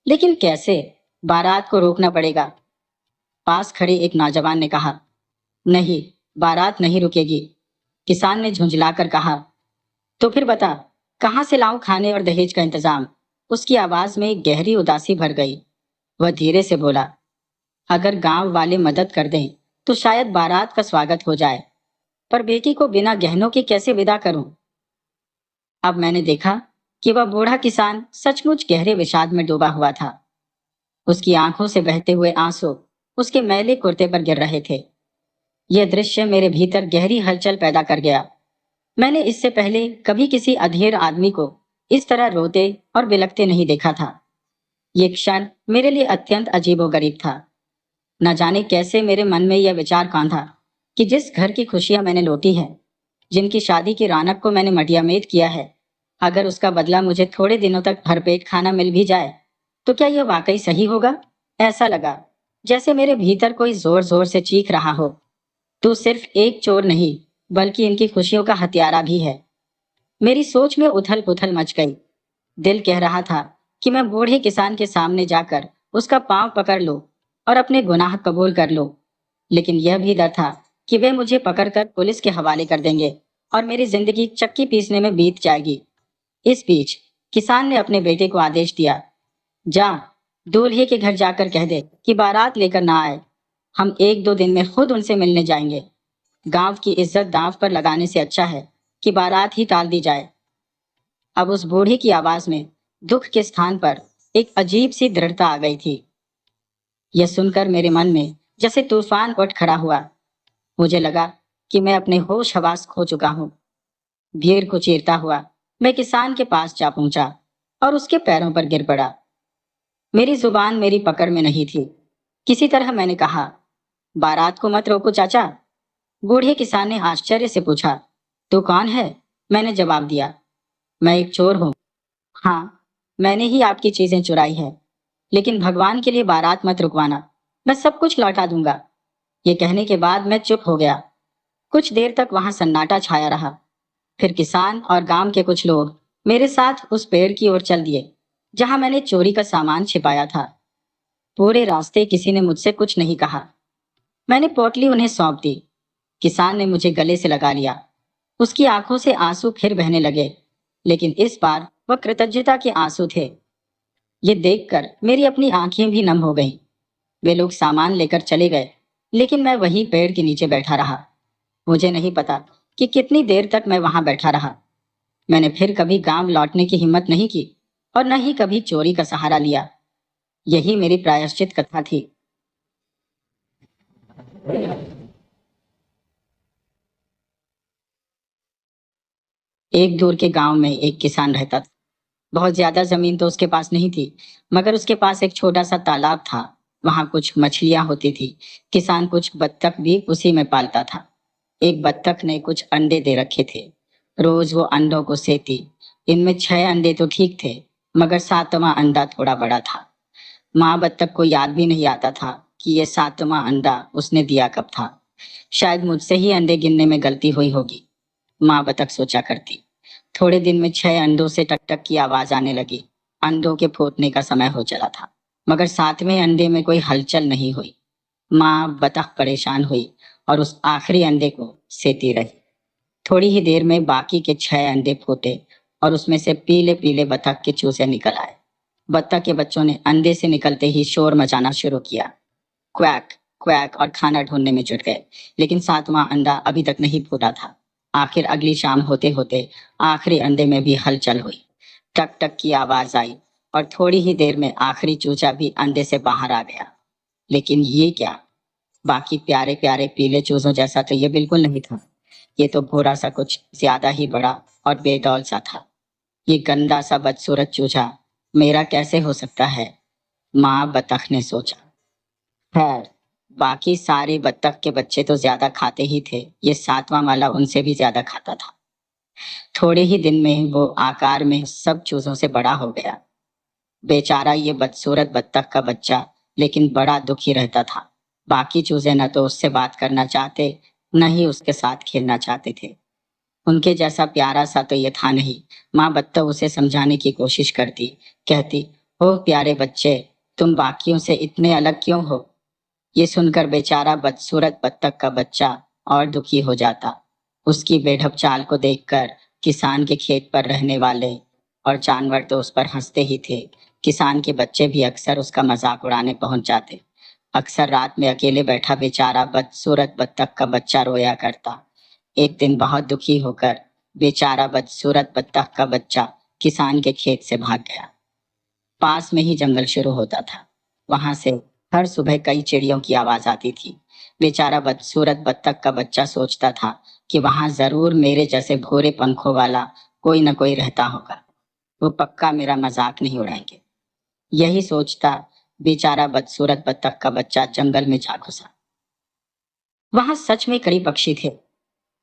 लेकिन कैसे? बारात को रोकना पड़ेगा। पास खड़े एक नौजवान ने कहा, नहीं, बारात नहीं रुकेगी। किसान ने झुंझलाकर कहा, तो फिर बता, कहां से लाऊं खाने और दहेज का इंतजाम? उसकी आवाज में एक गहरी उदासी भर गई। वह धीरे से बोला, अगर गांव वाले मदद कर दें तो शायद बारात का स्वागत हो जाए, पर बेटी को बिना गहनों के कैसे विदा करूं? अब मैंने देखा कि वह बूढ़ा किसान सचमुच गहरे विषाद में डूबा हुआ था। उसकी आंखों से बहते हुए आंसू उसके मैले कुर्ते पर गिर रहे थे। यह दृश्य मेरे भीतर गहरी हलचल पैदा कर गया। मैंने इससे पहले कभी किसी अधेड़ आदमी को इस तरह रोते और बिलखते नहीं देखा था। ये क्षण मेरे लिए अत्यंत अजीबोगरीब था। न जाने कैसे मेरे मन में यह विचार कांधा कि जिस घर की खुशियां मैंने लूटी है, जिनकी शादी की रौनक को मैंने मटियामेट किया है, अगर उसका बदला मुझे थोड़े दिनों तक भरपेट खाना मिल भी जाए तो क्या यह वाकई सही होगा? ऐसा लगा जैसे मेरे भीतर कोई जोर जोर से चीख रहा हो, तू सिर्फ एक चोर नहीं बल्कि इनकी खुशियों का हत्यारा भी है। मेरी सोच में उथल पुथल मच गई। दिल कह रहा था कि मैं बूढ़े किसान के सामने जाकर उसका पांव पकड़ लूं और अपने गुनाह कबूल कर लूं, लेकिन यह भी डर था कि वे मुझे पकड़कर पुलिस के हवाले कर देंगे और मेरी जिंदगी चक्की पीसने में बीत जाएगी। इस बीच किसान ने अपने बेटे को आदेश दिया, जा दूल्हे के घर जाकर कह दे कि बारात लेकर ना आए। हम एक दो दिन में खुद उनसे मिलने जाएंगे। गांव की इज्जत दांव पर लगाने से अच्छा है कि बारात ही टाल दी जाए। अब उस बूढ़ी की आवाज में दुख के स्थान पर एक अजीब सी दृढ़ता आ गई थी। यह सुनकर मेरे मन में जैसे तूफान उठ खड़ा हुआ। मुझे लगा कि मैं अपने होश हवास खो चुका हूँ। भीड़ को चीरता हुआ मैं किसान के पास जा पहुंचा और उसके पैरों पर गिर पड़ा। मेरी जुबान मेरी पकड़ में नहीं थी। किसी तरह मैंने कहा, बारात को मत रोको चाचा। बूढ़े किसान ने आश्चर्य से पूछा, तू कौन है? मैंने जवाब दिया, मैं एक चोर हूँ। हाँ, मैंने ही आपकी चीजें चुराई है, लेकिन भगवान के लिए बारात मत रुकवाना, मैं सब कुछ लौटा दूंगा। ये कहने के बाद मैं चुप हो गया। कुछ देर तक वहां सन्नाटा छाया रहा। फिर किसान और गांव के कुछ लोग मेरे साथ उस पेड़ की ओर चल दिए जहां मैंने चोरी का सामान छिपाया था। पूरे रास्ते किसी ने मुझसे कुछ नहीं कहा। मैंने पोटली उन्हें सौंप दी। किसान ने मुझे गले से लगा लिया। उसकी आंखों से आंसू फिर बहने लगे, लेकिन इस बार वह कृतज्ञता के आंसू थे। ये देखकर मेरी अपनी आंखें भी नम हो गईं। वे लोग सामान लेकर चले गए, लेकिन मैं वहीं पेड़ के नीचे बैठा रहा। मुझे नहीं पता कि कितनी देर तक मैं वहां बैठा रहा। मैंने फिर कभी गांव लौटने की हिम्मत नहीं की और न ही कभी चोरी का सहारा लिया। यही मेरी प्रायश्चित कथा थी। एक दूर के गांव में एक किसान रहता था। बहुत ज्यादा जमीन तो उसके पास नहीं थी, मगर उसके पास एक छोटा सा तालाब था। वहां कुछ मछलियां होती थी। किसान कुछ बत्तख भी उसी में पालता था। एक बत्तख ने कुछ अंडे दे रखे थे। रोज वो अंडों को सेती। इनमें 6 अंडे तो ठीक थे, मगर 7वां अंडा थोड़ा बड़ा था। माँ बत्तख को याद भी नहीं आता था कि ये 7वां अंडा उसने दिया कब था। शायद मुझसे ही अंडे गिनने में गलती हुई होगी, माँ बतख सोचा करती। थोड़े दिन में 6 अंडों से टक टक की आवाज आने लगी। अंडों के फूटने का समय हो चला था, मगर 7वें अंडे में कोई हलचल नहीं हुई। माँ बतख परेशान हुई और उस आखिरी अंडे को सेती रही। थोड़ी ही देर में बाकी के 6 अंडे फूटे और उसमें से पीले पीले बतख के चूजे निकल आए। बत्तख के बच्चों ने अंडे से निकलते ही शोर मचाना शुरू किया। क्वैक क्वैक और खाना ढूंढने में जुट गए, लेकिन 7वां अंडा अभी तक नहीं फूटा था। आखिर अगली शाम होते होते आखिरी अंडे में भी हलचल हुई। टक टक की आवाज आई और थोड़ी ही देर में आखिरी चूजा भी अंडे से बाहर आ गया। लेकिन ये क्या, बाकी प्यारे प्यारे पीले चूजों जैसा तो ये बिल्कुल नहीं था। ये तो भूरा सा कुछ ज्यादा ही बड़ा और बेडौल सा था। ये गंदा सा बदसूरत चूजा मेरा कैसे हो सकता है? माँ बतख ने सोचा। खैर, बाकी सारे बत्तख के बच्चे तो ज्यादा खाते ही थे, ये 7वां वाला उनसे भी ज्यादा खाता था। थोड़े ही दिन में वो आकार में सब चूजों से बड़ा हो गया। बेचारा ये बदसूरत बत्तख का बच्चा लेकिन बड़ा दुखी रहता था। बाकी चूजे न तो उससे बात करना चाहते, न ही उसके साथ खेलना चाहते थे। उनके जैसा प्यारा सा तो ये था नहीं। माँ बत्तख उसे समझाने की कोशिश करती, कहती, ओ प्यारे बच्चे, तुम बाकियों से इतने अलग क्यों हो? ये सुनकर बेचारा बदसूरत बत्तख का बच्चा और दुखी हो जाता। उसकी बेढप चाल को देखकर किसान के खेत पर रहने वाले और जानवर तो उस पर हंसते ही थे। किसान के बच्चे भी अक्सर उसका मजाक उड़ाने पहुंच जाते। अक्सर रात में अकेले बैठा बेचारा बदसूरत बत्तख का बच्चा रोया करता। एक दिन बहुत दुखी होकर बेचारा बदसूरत बत्तख का बच्चा किसान के खेत से भाग गया। पास में ही जंगल शुरू होता था। वहां से हर सुबह कई चिड़ियों की आवाज आती थी। बेचारा बदसूरत बत्तख का बच्चा सोचता था कि वहां जरूर मेरे जैसे भूरे पंखों वाला कोई न कोई रहता होगा। वो पक्का मेरा मजाक नहीं उड़ाएंगे। यही सोचता बेचारा बदसूरत बत्तख का बच्चा जंगल में जा घुसा। वहां सच में कई पक्षी थे,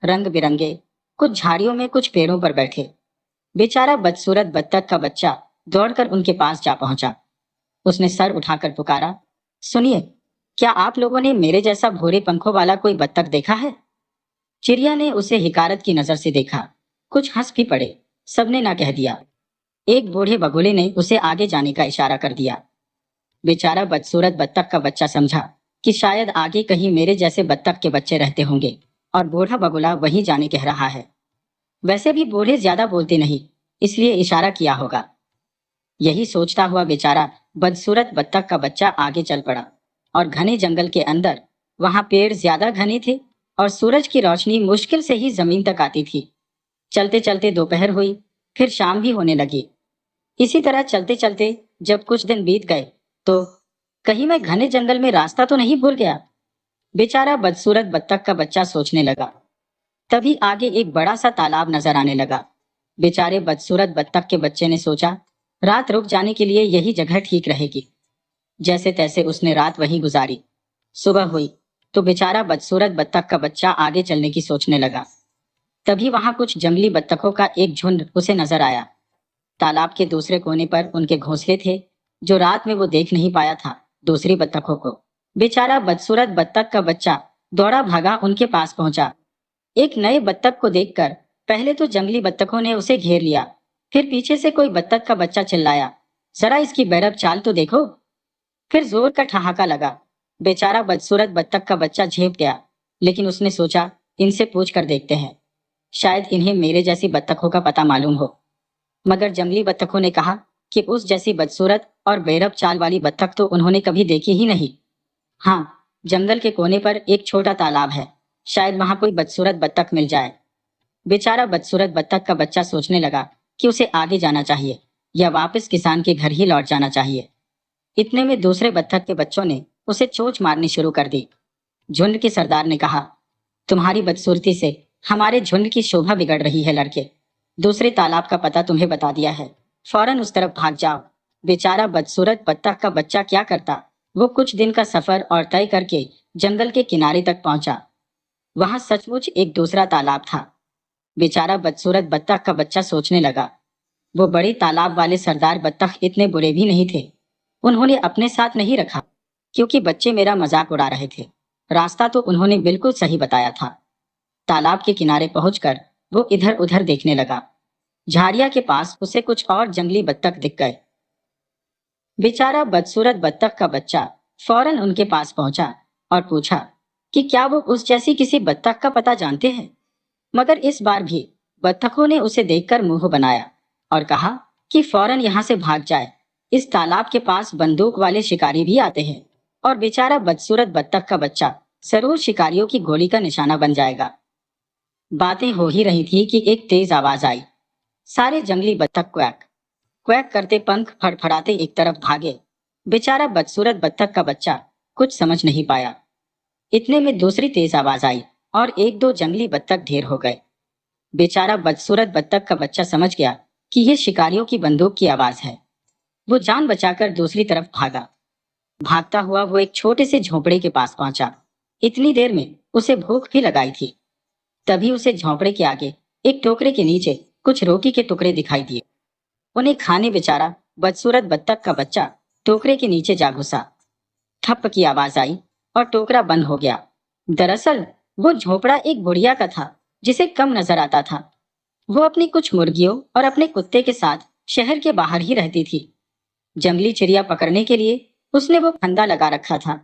रंग बिरंगे, कुछ झाड़ियों में कुछ पेड़ों पर बैठे। बेचारा बदसूरत बत्तख का बच्चा दौड़कर उनके पास जा पहुंचा। उसने सर उठाकर पुकारा, सुनिए, क्या आप लोगों ने मेरे जैसा भूरे पंखों वाला कोई बत्तख देखा है? चिड़िया ने उसे हिकारत की नजर से देखा। कुछ हंस भी पड़े। सबने ना कह दिया। एक बूढ़े बगुले ने उसे आगे जाने का इशारा कर दिया। बेचारा बदसूरत बत्तख का बच्चा समझा कि शायद आगे कहीं मेरे जैसे बत्तख के बच्चे रहते होंगे और बूढ़ा बगुला वहीं जाने कह रहा है। वैसे भी बूढ़े ज्यादा बोलते नहीं, इसलिए इशारा किया होगा। यही सोचता हुआ बेचारा बदसूरत बत्तख का बच्चा आगे चल पड़ा और घने जंगल के अंदर, वहां पेड़ ज्यादा घने थे और सूरज की रोशनी मुश्किल से ही जमीन तक आती थी। चलते चलते दोपहर हुई, फिर शाम भी होने लगी। इसी तरह चलते चलते जब कुछ दिन बीत गए तो कहीं मैं घने जंगल में रास्ता तो नहीं भूल गया? बेचारा बदसूरत बत्तख का बच्चा सोचने लगा। तभी आगे एक बड़ा सा तालाब नजर आने लगा। बेचारे बदसूरत बत्तख के बच्चे ने सोचा, रात रुक जाने के लिए यही जगह ठीक रहेगी। जैसे तैसे उसने रात वहीं गुजारी। सुबह हुई तो बेचारा बदसूरत बत्तख का बच्चा आगे चलने की सोचने लगा। तभी वहां कुछ जंगली बत्तखों का एक झुंड उसे नजर आया। तालाब के दूसरे कोने पर उनके घोंसले थे, जो रात में वो देख नहीं पाया था दूसरी बत्तखों को। बेचारा बदसूरत बत्तख का बच्चा दौड़ा भागा उनके पास पहुंचा। एक नए बत्तख को देखकर पहले तो जंगली बत्तखों ने उसे घेर लिया। फिर पीछे से कोई बत्तख का बच्चा चिल्लाया, जरा इसकी बैरब चाल तो देखो। फिर जोर का ठहाका लगा। बेचारा बदसूरत बत्तख का बच्चा झेप गया, लेकिन उसने सोचा, इनसे पूछ कर देखते हैं, शायद इन्हें मेरे जैसी बत्तखों का पता मालूम हो। मगर जंगली बत्तखों ने कहा कि उस जैसी बदसूरत और बेरब चाल वाली बत्तख तो उन्होंने कभी देखी ही नहीं। हाँ, जंगल के कोने पर एक छोटा तालाब है, शायद वहां कोई बदसूरत बत्तख मिल जाए। बेचारा बदसूरत बत्तख का बच्चा सोचने लगा कि उसे आगे जाना चाहिए या वापस किसान के घर ही लौट जाना चाहिए। इतने में दूसरे बत्तख के बच्चों ने उसे चोंच मारनी शुरू कर दी। झुंड के सरदार ने कहा, तुम्हारी बदसूरती से हमारे झुंड की शोभा बिगड़ रही है लड़के। दूसरे तालाब का पता तुम्हें बता दिया है, फौरन उस तरफ भाग जाओ। बेचारा बदसूरत बत्तख का बच्चा क्या करता, वो कुछ दिन का सफर और तय करके जंगल के किनारे तक पहुंचा। वहां सचमुच एक दूसरा तालाब था। बेचारा बदसूरत बत्तख का बच्चा सोचने लगा, वो बड़े तालाब वाले सरदार बत्तख इतने बुरे भी नहीं थे। उन्होंने अपने साथ नहीं रखा, क्योंकि बच्चे मेरा मजाक उड़ा रहे थे। रास्ता तो उन्होंने बिल्कुल सही बताया था। तालाब के किनारे पहुंचकर वो इधर उधर देखने लगा। झाड़िया के पास उसे कुछ और जंगली बत्तख दिख गए। बेचारा बदसूरत बत्तख का बच्चा फौरन उनके पास पहुंचा और पूछा कि क्या वो उस जैसी किसी बत्तख का पता जानते हैं। मगर इस बार भी बत्तखों ने उसे देखकर मुंह बनाया और कहा कि फौरन यहाँ से भाग जाए। इस तालाब के पास बंदूक वाले शिकारी भी आते हैं और बेचारा बदसूरत बत्तख का बच्चा जरूर शिकारियों की गोली का निशाना बन जाएगा। बातें हो ही रही थी कि एक तेज आवाज आई। सारे जंगली बत्तख क्वैक क्वैक करते पंख फड़फड़ाते एक तरफ भागे। बेचारा बदसूरत बत्तख का बच्चा कुछ समझ नहीं पाया। इतने में दूसरी तेज आवाज आई और एक दो जंगली बत्तख ढेर हो गए। बेचारा बदसूरत बत्तख का बच्चा समझ गया कि यह शिकारियों की बंदूक की आवाज है। वो जान बचाकर दूसरी तरफ भागा। भागता हुआ वो एक छोटे से झोंपड़े के पास पहुंचा। इतनी देर में उसे भूख भी लगाई थी। तभी उसे झोंपड़े के आगे एक टोकरे के नीचे कुछ रोटी के टुकड़े दिखाई दिए। उन्हें खाने बेचारा बदसूरत बत्तख का बच्चा टोकरे के नीचे जा घुसा। ठप की आवाज आई और टोकरा बंद हो गया। दरअसल वो झोपड़ा एक बुढ़िया का था, जिसे कम नजर आता था। वो अपनी कुछ मुर्गियों और अपने कुत्ते के साथ शहर के बाहर ही रहती थी। जंगली चिड़िया पकड़ने के लिए उसने वो फंदा लगा रखा था।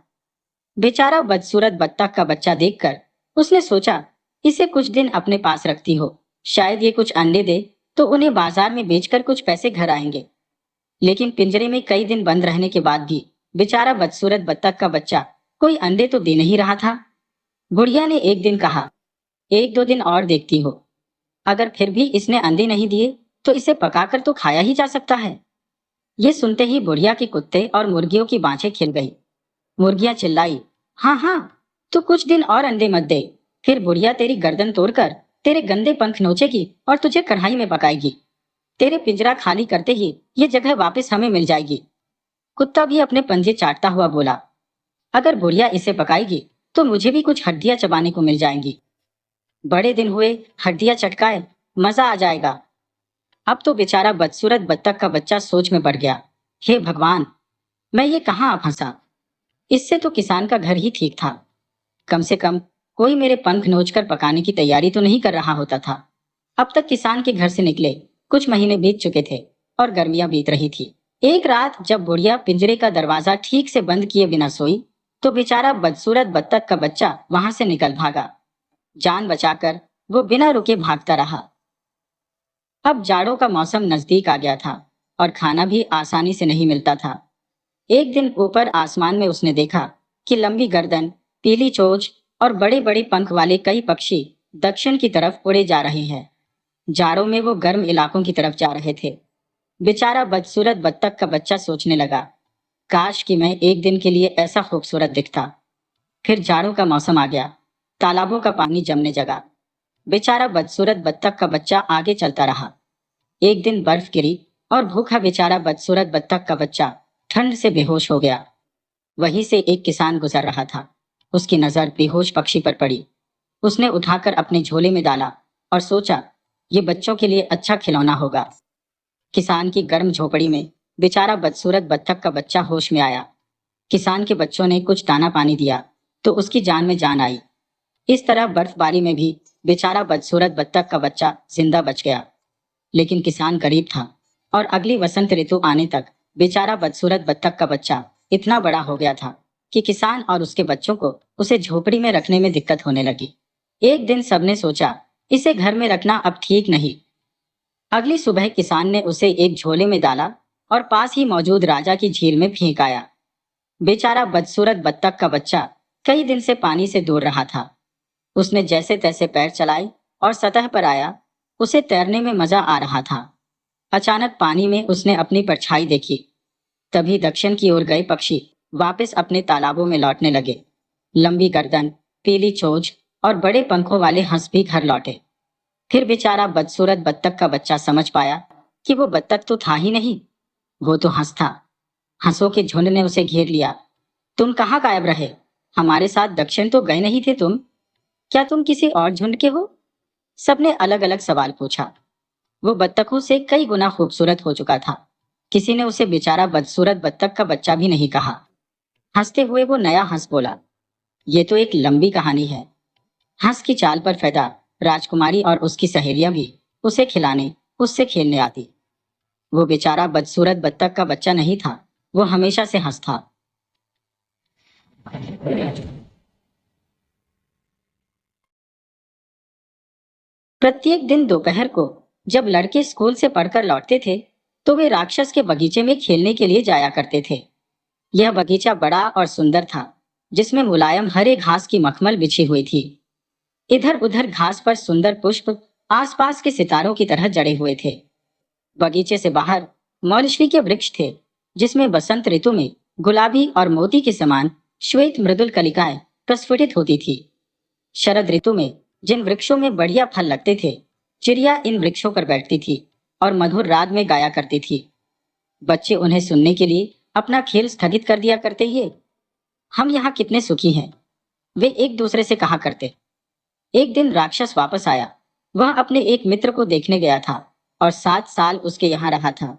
बेचारा बदसूरत बत्तख का बच्चा देखकर उसने सोचा, इसे कुछ दिन अपने पास रखती हो, शायद ये कुछ अंडे दे तो उन्हें बाजार में बेचकर कुछ पैसे घर आएंगे। लेकिन पिंजरे में कई दिन बंद रहने के बाद भी बेचारा बदसूरत बत्तख का बच्चा कोई अंडे तो दे नहीं रहा था। बुढ़िया ने एक दिन कहा, एक दो दिन और देखती हो, अगर फिर भी इसने अंडे नहीं दिए तो इसे पकाकर तो खाया ही जा सकता है। ये सुनते ही बुढ़िया के कुत्ते और मुर्गियों की बाँछें खिल गई। मुर्गियां चिल्लाई, हाँ हाँ, तू कुछ दिन और अंडे मत दे, फिर बुढ़िया तेरी गर्दन तोड़कर तेरे गंदे पंख नोचेगी और तुझे कढ़ाई में पकाएगी। तेरे पिंजरा खाली करते ही ये जगह वापस हमें मिल जाएगी। कुत्ता भी अपने पंजे चाटता हुआ बोला, अगर बुढ़िया इसे पकाएगी तो मुझे भी कुछ हड्डियां चबाने को मिल जाएंगी। बड़े दिन हुए, हड्डियां चटकाए, मजा आ जाएगा। अब तो बेचारा बदसूरत बत्तख का बच्चा सोच में पड़ गया, हे भगवान, मैं ये कहाँ आ फंसा। इससे तो किसान का घर ही ठीक था। कम से कम कोई मेरे पंख नोचकर पकाने की तैयारी तो नहीं कर रहा होता था। अब तक किसान के घर से निकले कुछ महीने बीत चुके थे और गर्मियां बीत रही थी। एक रात जब बुढ़िया पिंजरे का दरवाजा ठीक से बंद किए बिना सोई तो बेचारा बदसूरत बत्तख का बच्चा वहां से निकल भागा। जान बचाकर वो बिना रुके भागता रहा। अब जाड़ों का मौसम नजदीक आ गया था और खाना भी आसानी से नहीं मिलता था। एक दिन ऊपर आसमान में उसने देखा कि लंबी गर्दन, पीली चोंच और बड़े बड़े पंख वाले कई पक्षी दक्षिण की तरफ उड़े जा रहे हैं। जाड़ों में वो गर्म इलाकों की तरफ जा रहे थे। बेचारा बदसूरत बत्तख का बच्चा सोचने लगा, काश कि मैं एक दिन के लिए ऐसा खूबसूरत दिखता। फिर जाड़ों का मौसम आ गया, तालाबों का पानी जमने लगा। बेचारा बदसूरत बत्तख का बच्चा आगे चलता रहा। एक दिन बर्फ गिरी और भूखा बेचारा बदसूरत बत्तख का बच्चा ठंड से बेहोश हो गया। वहीं से एक किसान गुजर रहा था। उसकी नजर बेहोश पक्षी पर पड़ी। उसने उठाकर अपने झोले में डाला और सोचा, ये बच्चों के लिए अच्छा खिलौना होगा। किसान की गर्म झोपड़ी में बेचारा बदसूरत बत्तख का बच्चा होश में आया। किसान के बच्चों ने कुछ दाना पानी दिया तो उसकी जान में जान आई। इस तरह बर्फबारी में भी बेचारा बदसूरत बत्तख का बच्चा जिंदा बच गया। लेकिन किसान गरीब था और अगली वसंत ऋतु आने तक बेचारा बदसूरत बत्तख का बच्चा इतना बड़ा हो गया था कि किसान और उसके बच्चों को उसे झोपड़ी में रखने में दिक्कत होने लगी। एक दिन सबने सोचा, इसे घर में रखना अब ठीक नहीं। अगली सुबह किसान ने उसे एक झोले में डाला और पास ही मौजूद राजा की झील में फेंक आया। बेचारा बदसूरत बत्तख का बच्चा कई दिन से पानी से दूर रहा था। उसने जैसे तैसे पैर चलाए और सतह पर आया। उसे तैरने में मजा आ रहा था। अचानक पानी में उसने अपनी परछाई देखी। तभी दक्षिण की ओर गए पक्षी वापस अपने तालाबों में लौटने लगे। लंबी गर्दन, पीली चोंच और बड़े पंखों वाले हंस भी घर लौटे। फिर बेचारा बदसूरत बत्तख का बच्चा समझ पाया कि वो बत्तख तो था ही नहीं, वो तो हंस था। हंसों के झुंड ने उसे घेर लिया। तुम कहाँ गायब रहे? हमारे साथ दक्षिण तो गए नहीं थे तुम? क्या तुम किसी और झुंड के हो? सबने अलग अलग सवाल पूछा। वो बत्तखों से कई गुना खूबसूरत हो चुका था। किसी ने उसे बेचारा बदसूरत बत्तख का बच्चा भी नहीं कहा। हंसते हुए वो नया हंस बोला, ये तो एक लंबी कहानी है। हंस की चाल पर फिदा राजकुमारी और उसकी सहेलियां भी उसे खिलाने, उससे खेलने आती। वो बेचारा बदसूरत बत्तख का बच्चा नहीं था, वो हमेशा से हंस था। प्रत्येक दिन दोपहर को जब लड़के स्कूल से पढ़कर लौटते थे तो वे राक्षस के बगीचे में खेलने के लिए जाया करते थे। यह बगीचा बड़ा और सुंदर था, जिसमें मुलायम हरे घास की मखमल बिछी हुई थी। इधर उधर घास पर सुंदर पुष्प आसपास के सितारों की तरह जड़े हुए थे। बगीचे से बाहर मौलश्वी के वृक्ष थे, जिसमें बसंत ऋतु में गुलाबी और मोती के समान श्वेत मृदुल कलिकाएं प्रस्फुटित होती थी। शरद ऋतु में जिन वृक्षों में बढ़िया फल लगते थे, चिड़िया इन वृक्षों पर बैठती थी और मधुर राग में गाया करती थी। बच्चे उन्हें सुनने के लिए अपना खेल स्थगित कर दिया करते ही हम यहाँ कितने सुखी हैं, वे एक दूसरे से कहा करते। एक दिन राक्षस वापस आया। वह अपने एक मित्र को देखने गया था और 7 साल उसके यहाँ रहा था।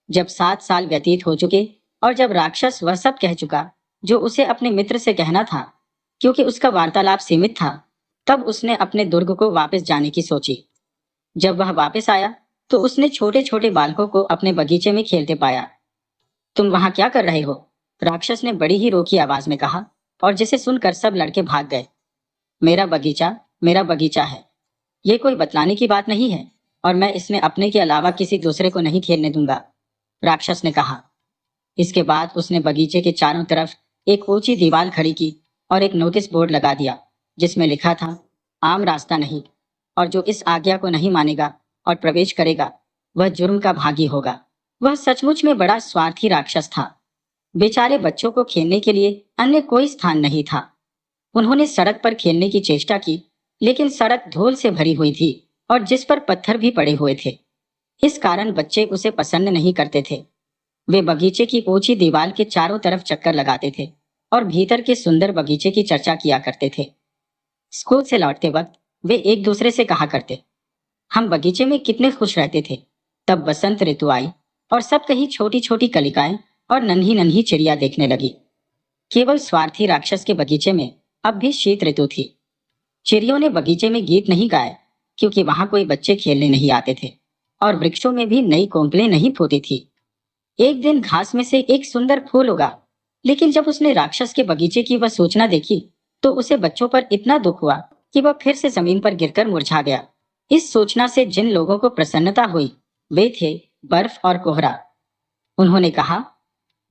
जब 7 साल व्यतीत हो चुके और जब राक्षस वह सब कह चुका जो उसे अपने मित्र से कहना था, क्योंकि उसका वार्तालाप सीमित था, तब उसने अपने दुर्ग को वापस जाने की सोची। जब वह वापस आया तो उसने छोटे छोटे बालकों को अपने बगीचे में खेलते पाया। तुम वहां क्या कर रहे हो? राक्षस ने बड़ी ही रोकी आवाज में कहा, और जिसे सुनकर सब लड़के भाग गए। मेरा बगीचा है, ये कोई बतलाने की बात नहीं है। और मैं इसमें अपने के अलावा किसी दूसरे को नहीं खेलने दूंगा, राक्षस ने कहा। इसके बाद उसने बगीचे के चारों तरफ एक ऊंची दीवार खड़ी की और एक नोटिस बोर्ड लगा दिया जिसमें लिखा था, आम रास्ता नहीं, और जो इस आज्ञा को नहीं मानेगा और प्रवेश करेगा वह जुर्म का भागी होगा। वह सचमुच में बड़ा स्वार्थी राक्षस था। बेचारे बच्चों को खेलने के लिए अन्य कोई स्थान नहीं था। उन्होंने सड़क पर खेलने की चेष्टा की, लेकिन सड़क धूल से भरी हुई थी और जिस पर पत्थर भी पड़े हुए थे। इस कारण बच्चे उसे पसंद नहीं करते थे। वे बगीचे की ऊंची दीवार के चारों तरफ चक्कर लगाते थे और भीतर के सुंदर बगीचे की चर्चा किया करते थे। स्कूल से लौटते वक्त वे एक दूसरे से कहा करते, हम बगीचे में कितने खुश रहते थे। तब बसंत ऋतु आई और सब कहीं छोटी छोटी कलिकाएं और नन्ही नन्ही चिड़िया देखने लगी। केवल स्वार्थी राक्षस के बगीचे में अब भी शीत ऋतु थी। चिड़ियों ने बगीचे में गीत नहीं गाए क्योंकि वहां कोई बच्चे खेलने नहीं आते थे और वृक्षों में भी नई कोंपलें नहीं फूटी थी। एक दिन घास में से एक सुंदर फूल उगा, लेकिन जब उसने राक्षस के बगीचे की वह सूचना देखी तो उसे बच्चों पर इतना दुख हुआ कि वह फिर से जमीन पर गिरकर मुरझा गया। इस सूचना से जिन लोगों को प्रसन्नता हुई वे थे बर्फ और कोहरा। उन्होंने कहा,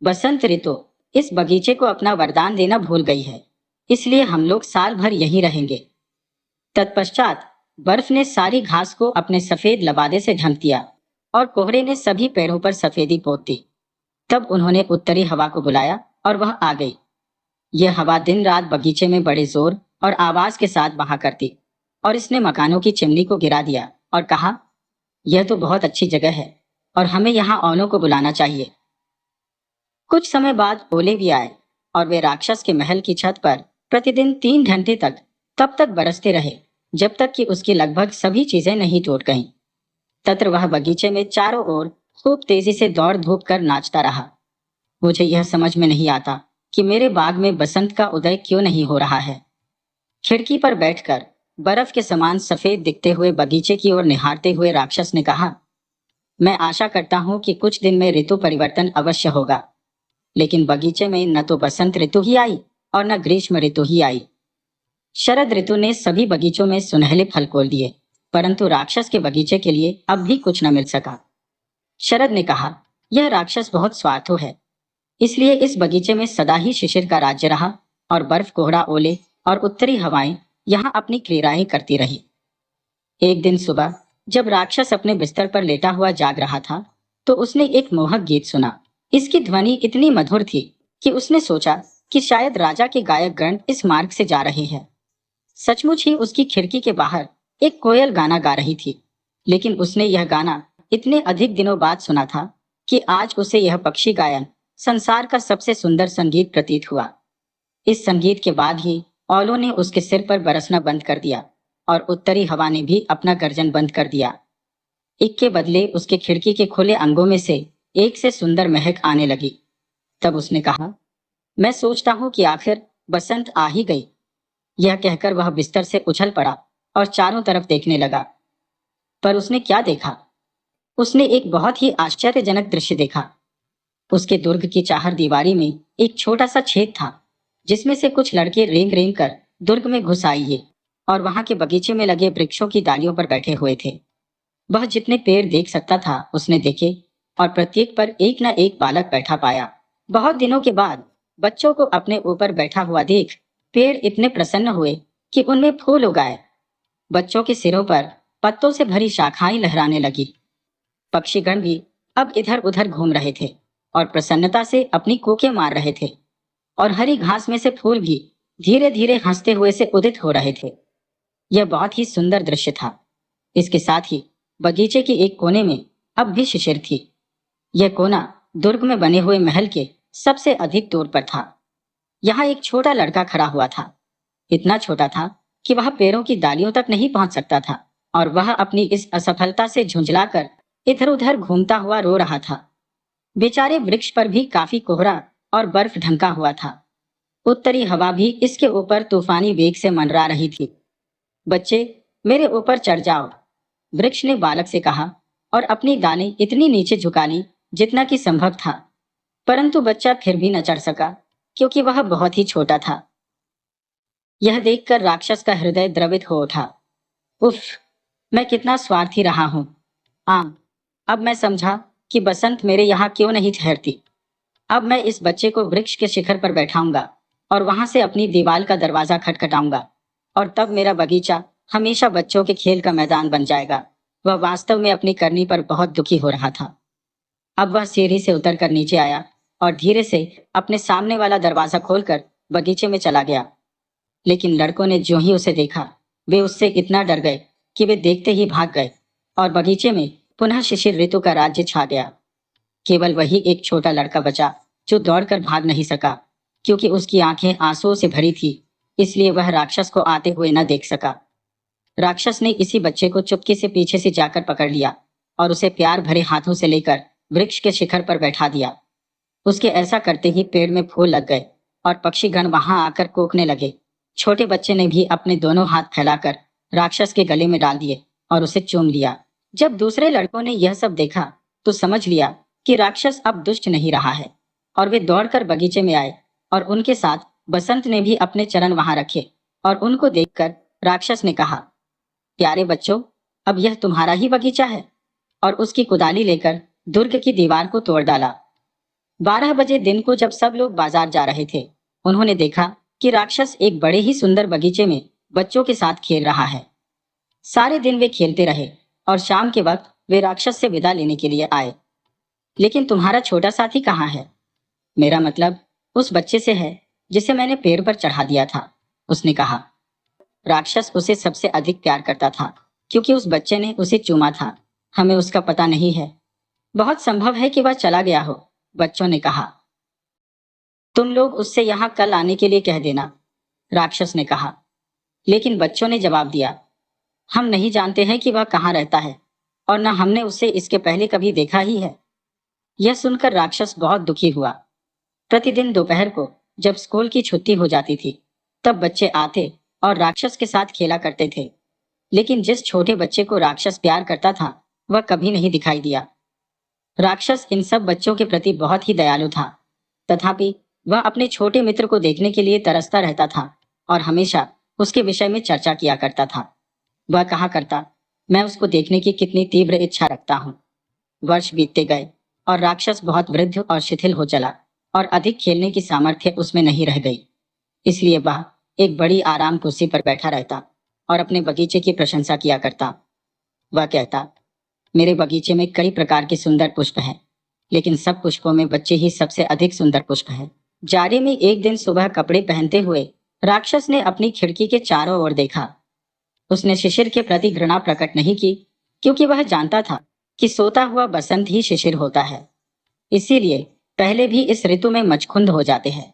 बसंत ऋतु इस बगीचे को अपना वरदान देना भूल गई है, इसलिए हम लोग साल भर यहीं रहेंगे। तत्पश्चात बर्फ ने सारी घास को अपने सफेद लबादे से ढक दिया और कोहरे ने सभी पेड़ों पर सफेदी पोत दी। तब उन्होंने उत्तरी हवा को बुलाया और वह आ गई। यह हवा दिन रात बगीचे में बड़े जोर और आवाज के साथ बहा करती और इसने मकानों की चिमनी को गिरा दिया और कहा, यह तो बहुत अच्छी जगह है और हमें यहाँ ओलों को बुलाना चाहिए। कुछ समय बाद ओले भी आए और वे राक्षस के महल की छत पर प्रतिदिन 3 घंटे तक तब तक बरसते रहे जब तक कि उसकी लगभग सभी चीजें नहीं टूट गईं। तत्र वह बगीचे में चारों ओर खूब तेजी से दौड़ धूप कर नाचता रहा। मुझे यह समझ में नहीं आता कि मेरे बाग में बसंत का उदय क्यों नहीं हो रहा है। खिड़की पर बैठकर बर्फ के समान सफेद दिखते हुए बगीचे की ओर निहारते हुए राक्षस ने कहा, मैं आशा करता हूं कि कुछ दिन में ऋतु परिवर्तन अवश्य होगा। लेकिन बगीचे में न तो बसंत ऋतु ही आई और न ग्रीष्म ऋतु ही आई। शरद ऋतु ने सभी बगीचों में सुनहले फल खोल दिए, परंतु राक्षस के बगीचे के लिए अब भी कुछ न मिल सका। शरद ने कहा, यह राक्षस बहुत स्वार्थु है, इसलिए इस बगीचे में सदा ही शिशिर का राज्य रहा और बर्फ, कोहरा, ओले और उत्तरी हवाएं यहाँ अपनी क्रीड़ाएं करती रही। एक दिन सुबह जब राक्षस अपने बिस्तर पर लेटा हुआ जाग रहा था तो उसने एक मोहक गीत सुना। इसकी ध्वनि इतनी मधुर थी कि उसने सोचा कि शायद राजा के गायक गण इस मार्ग से जा रहे हैं। सचमुच ही उसकी खिड़की के बाहर एक कोयल गाना गा रही थी, लेकिन उसने यह गाना इतने अधिक दिनों बाद सुना था कि आज उसे यह पक्षी गायन संसार का सबसे सुंदर संगीत प्रतीत हुआ। इस संगीत के बाद ही ओलों ने उसके सिर पर बरसना बंद कर दिया और उत्तरी हवा ने भी अपना गर्जन बंद कर दिया। इसके बदले उसके खिड़की के खुले अंगों में से एक से सुंदर महक आने लगी। तब उसने कहा, मैं सोचता हूं कि आखिर बसंत आ ही गई। यह कहकर वह बिस्तर से उछल पड़ा और चारों तरफ देखने लगा। पर उसने क्या देखा? उसने एक बहुत ही आश्चर्यजनक दृश्य देखा। उसके दुर्ग की चाहर दीवारी में एक छोटा सा छेद था जिसमें से कुछ लड़के रेंग रेंग कर दुर्ग में घुस आए और वहां के बगीचे में लगे वृक्षों की डालियों पर बैठे हुए थे। वह जितने पेड़ देख सकता था उसने देखे और प्रत्येक पर एक न एक बालक बैठा पाया। बहुत दिनों के बाद बच्चों को अपने ऊपर बैठा हुआ देख पेड़ इतने प्रसन्न हुए कि उनमें फूल उगाए। बच्चों के सिरों पर पत्तों से भरी शाखाएं लहराने लगी। पक्षीगण भी अब इधर उधर घूम रहे थे और प्रसन्नता से अपनी कोके मार रहे थे और हरी घास में से फूल भी धीरे धीरे हंसते हुए से उदित हो रहे थे। यह बहुत ही सुंदर दृश्य था। इसके साथ ही बगीचे के एक कोने में अब भी शिशिर थी। यह कोना दुर्ग में बने हुए महल के सबसे अधिक दूर पर था। यहाँ एक छोटा लड़का खड़ा हुआ था। इतना छोटा था कि वह पेड़ों की डालियों तक नहीं पहुंच सकता था और वह अपनी इस असफलता से झुंझलाकर इधर उधर घूमता हुआ रो रहा था। बेचारे वृक्ष पर भी काफी कोहरा और बर्फ ढंका हुआ था। उत्तरी हवा भी इसके ऊपर तूफानी वेग से मंडरा रही थी। बच्चे, मेरे ऊपर चढ़ जाओ, वृक्ष ने बालक से कहा और अपनी डालें इतनी नीचे झुका ली जितना कि संभव था, परंतु बच्चा फिर भी न चढ़ सका क्योंकि वह बहुत ही छोटा था। यह देखकर राक्षस का हृदय द्रवित हो उठा। उफ, मैं कितना स्वार्थी रहा हूं। हाँ, अब मैं समझा कि बसंत मेरे यहाँ क्यों नहीं ठहरती। अब मैं इस बच्चे को वृक्ष के शिखर पर बैठाऊंगा और वहां से अपनी दीवार का दरवाजा खटखटाऊंगा, और तब मेरा बगीचा हमेशा बच्चों के खेल का मैदान बन जाएगा। वह वास्तव में अपनी करनी पर बहुत दुखी हो रहा था। अब वह सीढ़ी से उतरकर नीचे आया और धीरे से अपने सामने वाला दरवाजा खोलकर बगीचे में चला गया। लेकिन लड़कों ने जो ही उसे देखा, वे उससे इतना डर गए कि वे देखते ही भाग गए, और बगीचे में पुनः शिशिर ऋतु का राज्य छा गया। केवल वही एक छोटा लड़का बचा जो दौड़कर भाग नहीं सका, क्योंकि उसकी आंखें आंसुओं से भरी थी, इसलिए वह राक्षस को आते हुए न देख सका। राक्षस ने इसी बच्चे को चुपके से पीछे से जाकर पकड़ लिया और उसे प्यार भरे हाथों से लेकर वृक्ष के शिखर पर बैठा दिया। उसके ऐसा करते ही पेड़ में फूल लग गए और पक्षीगण वहां आकर कूकने लगे। छोटे बच्चे ने भी अपने दोनों हाथ फैलाकर राक्षस के गले में डाल दिए और उसे चूम लिया। जब दूसरे लड़कों ने यह सब देखा तो समझ लिया कि राक्षस अब दुष्ट नहीं रहा है, और वे दौड़कर बगीचे में आए, और उनके साथ बसंत ने भी अपने चरण वहां रखे। और उनको देखकर राक्षस ने कहा, प्यारे बच्चों, अब यह तुम्हारा ही बगीचा है। और उसकी कुदाली लेकर दुर्ग की दीवार को तोड़ डाला। 12 बजे दिन को जब सब लोग बाजार जा रहे थे, उन्होंने देखा कि राक्षस एक बड़े ही सुंदर बगीचे में बच्चों के साथ खेल रहा है। सारे दिन वे खेलते रहे और शाम के वक्त वे राक्षस से विदा लेने के लिए आए। लेकिन तुम्हारा छोटा साथी कहाँ है? मेरा मतलब उस बच्चे से है जिसे मैंने पेड़ पर चढ़ा दिया था, उसने कहा। राक्षस उसे सबसे अधिक प्यार करता था क्योंकि उस बच्चे ने उसे चूमा था। हमें उसका पता नहीं है। बहुत संभव है कि वह चला गया हो, बच्चों ने कहा। तुम लोग उससे यहाँ कल आने के लिए कह देना, राक्षस ने कहा। लेकिन बच्चों ने जवाब दिया, हम नहीं जानते हैं कि वह कहाँ रहता है, और न हमने उसे इसके पहले कभी देखा ही है। यह सुनकर राक्षस बहुत दुखी हुआ। प्रतिदिन दोपहर को जब स्कूल की छुट्टी हो जाती थी, तब बच्चे आते और राक्षस के साथ खेला करते थे। लेकिन जिस छोटे बच्चे को राक्षस प्यार करता था, वह कभी नहीं दिखाई दिया। राक्षस इन सब बच्चों के प्रति बहुत ही दयालु था। तथापि वह अपने छोटे मित्र को देखने के लिए तरसता रहता था और हमेशा उसके विषय में चर्चा किया करता था। वह कहा करता, मैं उसको देखने की कितनी तीव्र इच्छा रखता हूँ। वर्ष बीतते गए और राक्षस बहुत वृद्ध और शिथिल हो चला, और अधिक खेलने की सामर्थ्य उसमें नहीं रह गई। इसलिए वह एक बड़ी आराम कुर्सी पर बैठा रहता और अपने बगीचे की प्रशंसा किया करता। वह कहता, मेरे बगीचे में कई प्रकार के सुंदर पुष्प हैं, लेकिन सब पुष्पों में बच्चे ही सबसे अधिक सुंदर पुष्प हैं। जाड़े में एक दिन सुबह कपड़े पहनते हुए राक्षस ने अपनी खिड़की के चारों ओर देखा। उसने शिशिर के प्रति घृणा प्रकट नहीं की, क्योंकि वह जानता था कि सोता हुआ बसंत ही शिशिर होता है। इसीलिए पहले भी इस ऋतु में मचखुंद हो जाते हैं।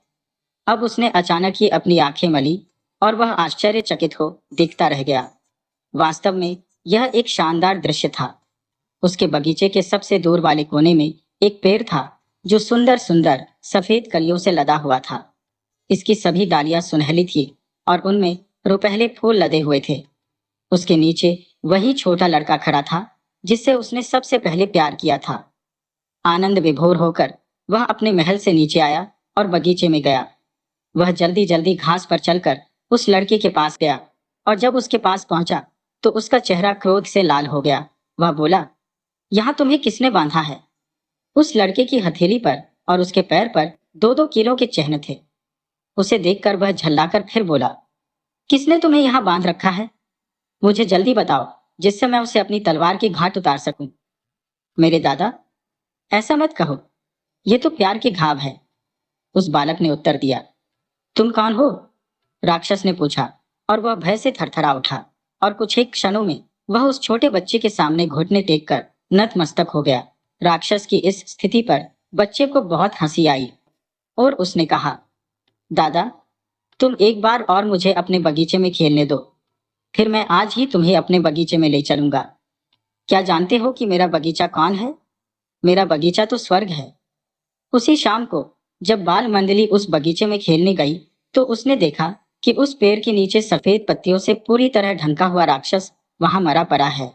अब उसने अचानक ही अपनी आंखें मली और वह आश्चर्यचकित हो दिखता रह गया। वास्तव में यह एक शानदार दृश्य था। उसके बगीचे के सबसे दूर वाले कोने में एक पेड़ था जो सुंदर सुंदर सफेद कलियों से लदा हुआ था। इसकी सभी डालियां सुनहली थी और उनमें रुपहले फूल लदे हुए थे। उसके नीचे वही छोटा लड़का खड़ा था जिससे उसने सबसे पहले प्यार किया था। आनंद विभोर होकर वह अपने महल से नीचे आया और बगीचे में गया। वह जल्दी जल्दी घास पर चलकर उस लड़के के पास गया, और जब उसके पास पहुंचा तो उसका चेहरा क्रोध से लाल हो गया। वह बोला, यहाँ तुम्हें किसने बांधा है? उस लड़के की हथेली पर और उसके पैर पर 2-2 किलो के चिन्ह थे। उसे देखकर वह झल्लाकर फिर बोला, किसने तुम्हें यहाँ बांध रखा है? मुझे जल्दी बताओ, जिससे मैं उसे अपनी तलवार की घाट उतार सकूं। मेरे दादा, ऐसा मत कहो, ये तो प्यार के घाव है, उस बालक ने उत्तर दिया। तुम कौन हो? राक्षस ने पूछा, और वह भय से थरथरा उठा, और कुछ एक क्षणों में वह उस छोटे बच्चे के सामने घुटने टेककर नतमस्तक हो गया। राक्षस की इस स्थिति पर बच्चे को बहुत हंसी आई और उसने कहा, दादा, तुम एक बार और मुझे अपने बगीचे में खेलने दो, फिर मैं आज ही तुम्हें अपने बगीचे में ले चलूंगा। क्या जानते हो कि मेरा बगीचा कौन है? मेरा बगीचा तो स्वर्ग है। उसी शाम को जब बाल मंडली उस बगीचे में खेलने गई तो उसने देखा कि उस पेड़ के नीचे सफेद पत्तियों से पूरी तरह ढंका हुआ राक्षस वहां मरा पड़ा है।